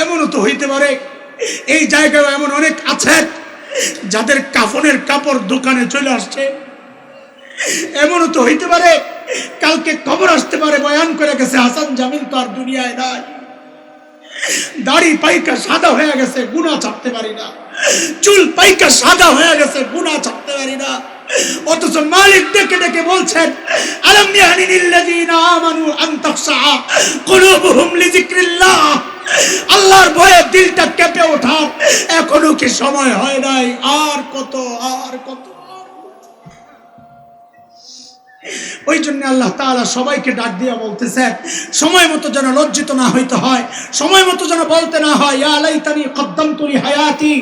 এমনও তো হইতে পারে এই জায়গায় এমন অনেক আছে যাদের কাফনের কাপড় দোকানে চলে আসছে। এমনও তো হইতে পারে কালকে খবর আসতে পারে, বয়ান করে গেছে হাসান জামিল তো আর দুনিয়ায় নাই, দাড়ি পাইকা সাদা হয়ে গেছে, গুনাহ ছাড়তে পারি না, চুল পাইকা সাদা হয়ে গেছে, গুনাহ ছাড়তে পারি না। অথচ মালিক ডেকে বলছেন, আলাম ইয়ানিল্লাযীনা আমানু আন তাখশা কুলুবুহুম লিযিকরিল্লাহ, আল্লাহর ভয়ে দিলটা কেঁপে ওঠার এখনো কি সময় হয় নাই? আর কত। ওই জন্য আল্লাহ তাআলা সবাইকে ডাক দিয়া বলতেছেন, সময় মতো যেন লজ্জিত না হইতে হয়, সময় মতো যেন বলতে না হয়, ইয়া লাইতানি কদ্দামতু লি হায়াতি,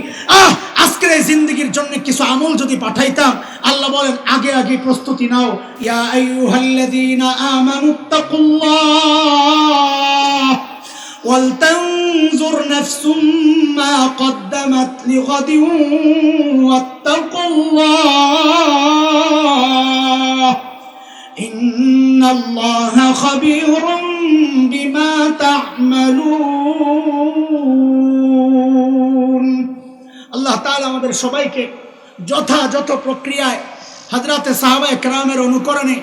আজকের এই জিন্দেগির জন্য কিছু আমল যদি পাঠাইতাম। আল্লাহ বলেন, আগে প্রস্তুতি নাও। ইয়া আইয়ুহাল্লাযীনা আমানুত্তাকুল্লাহ ওয়াল তানজুর নাফসুম মা কদ্দামাত লিগাদিন ওয়াত্তাকুল্লাহ ইন্নাল্লাহা খাবীরুম বিমা তা'মালুন। আল্লাহ তাআলা আমাদের সবাইকে যথাযথ প্রক্রিয়ায় হযরতে সাহাবায়ে কেরামের অনুকরণে,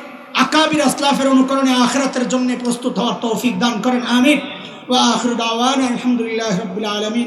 আকাবির আসলাফের অনুকরণে আখিরাতের জন্য প্রস্তুত হওয়ার তৌফিক দান করেন। আমিন। ওয়া আখিরু দাওয়ানা আলহামদুলিল্লাহি রাব্বিল আলামিন।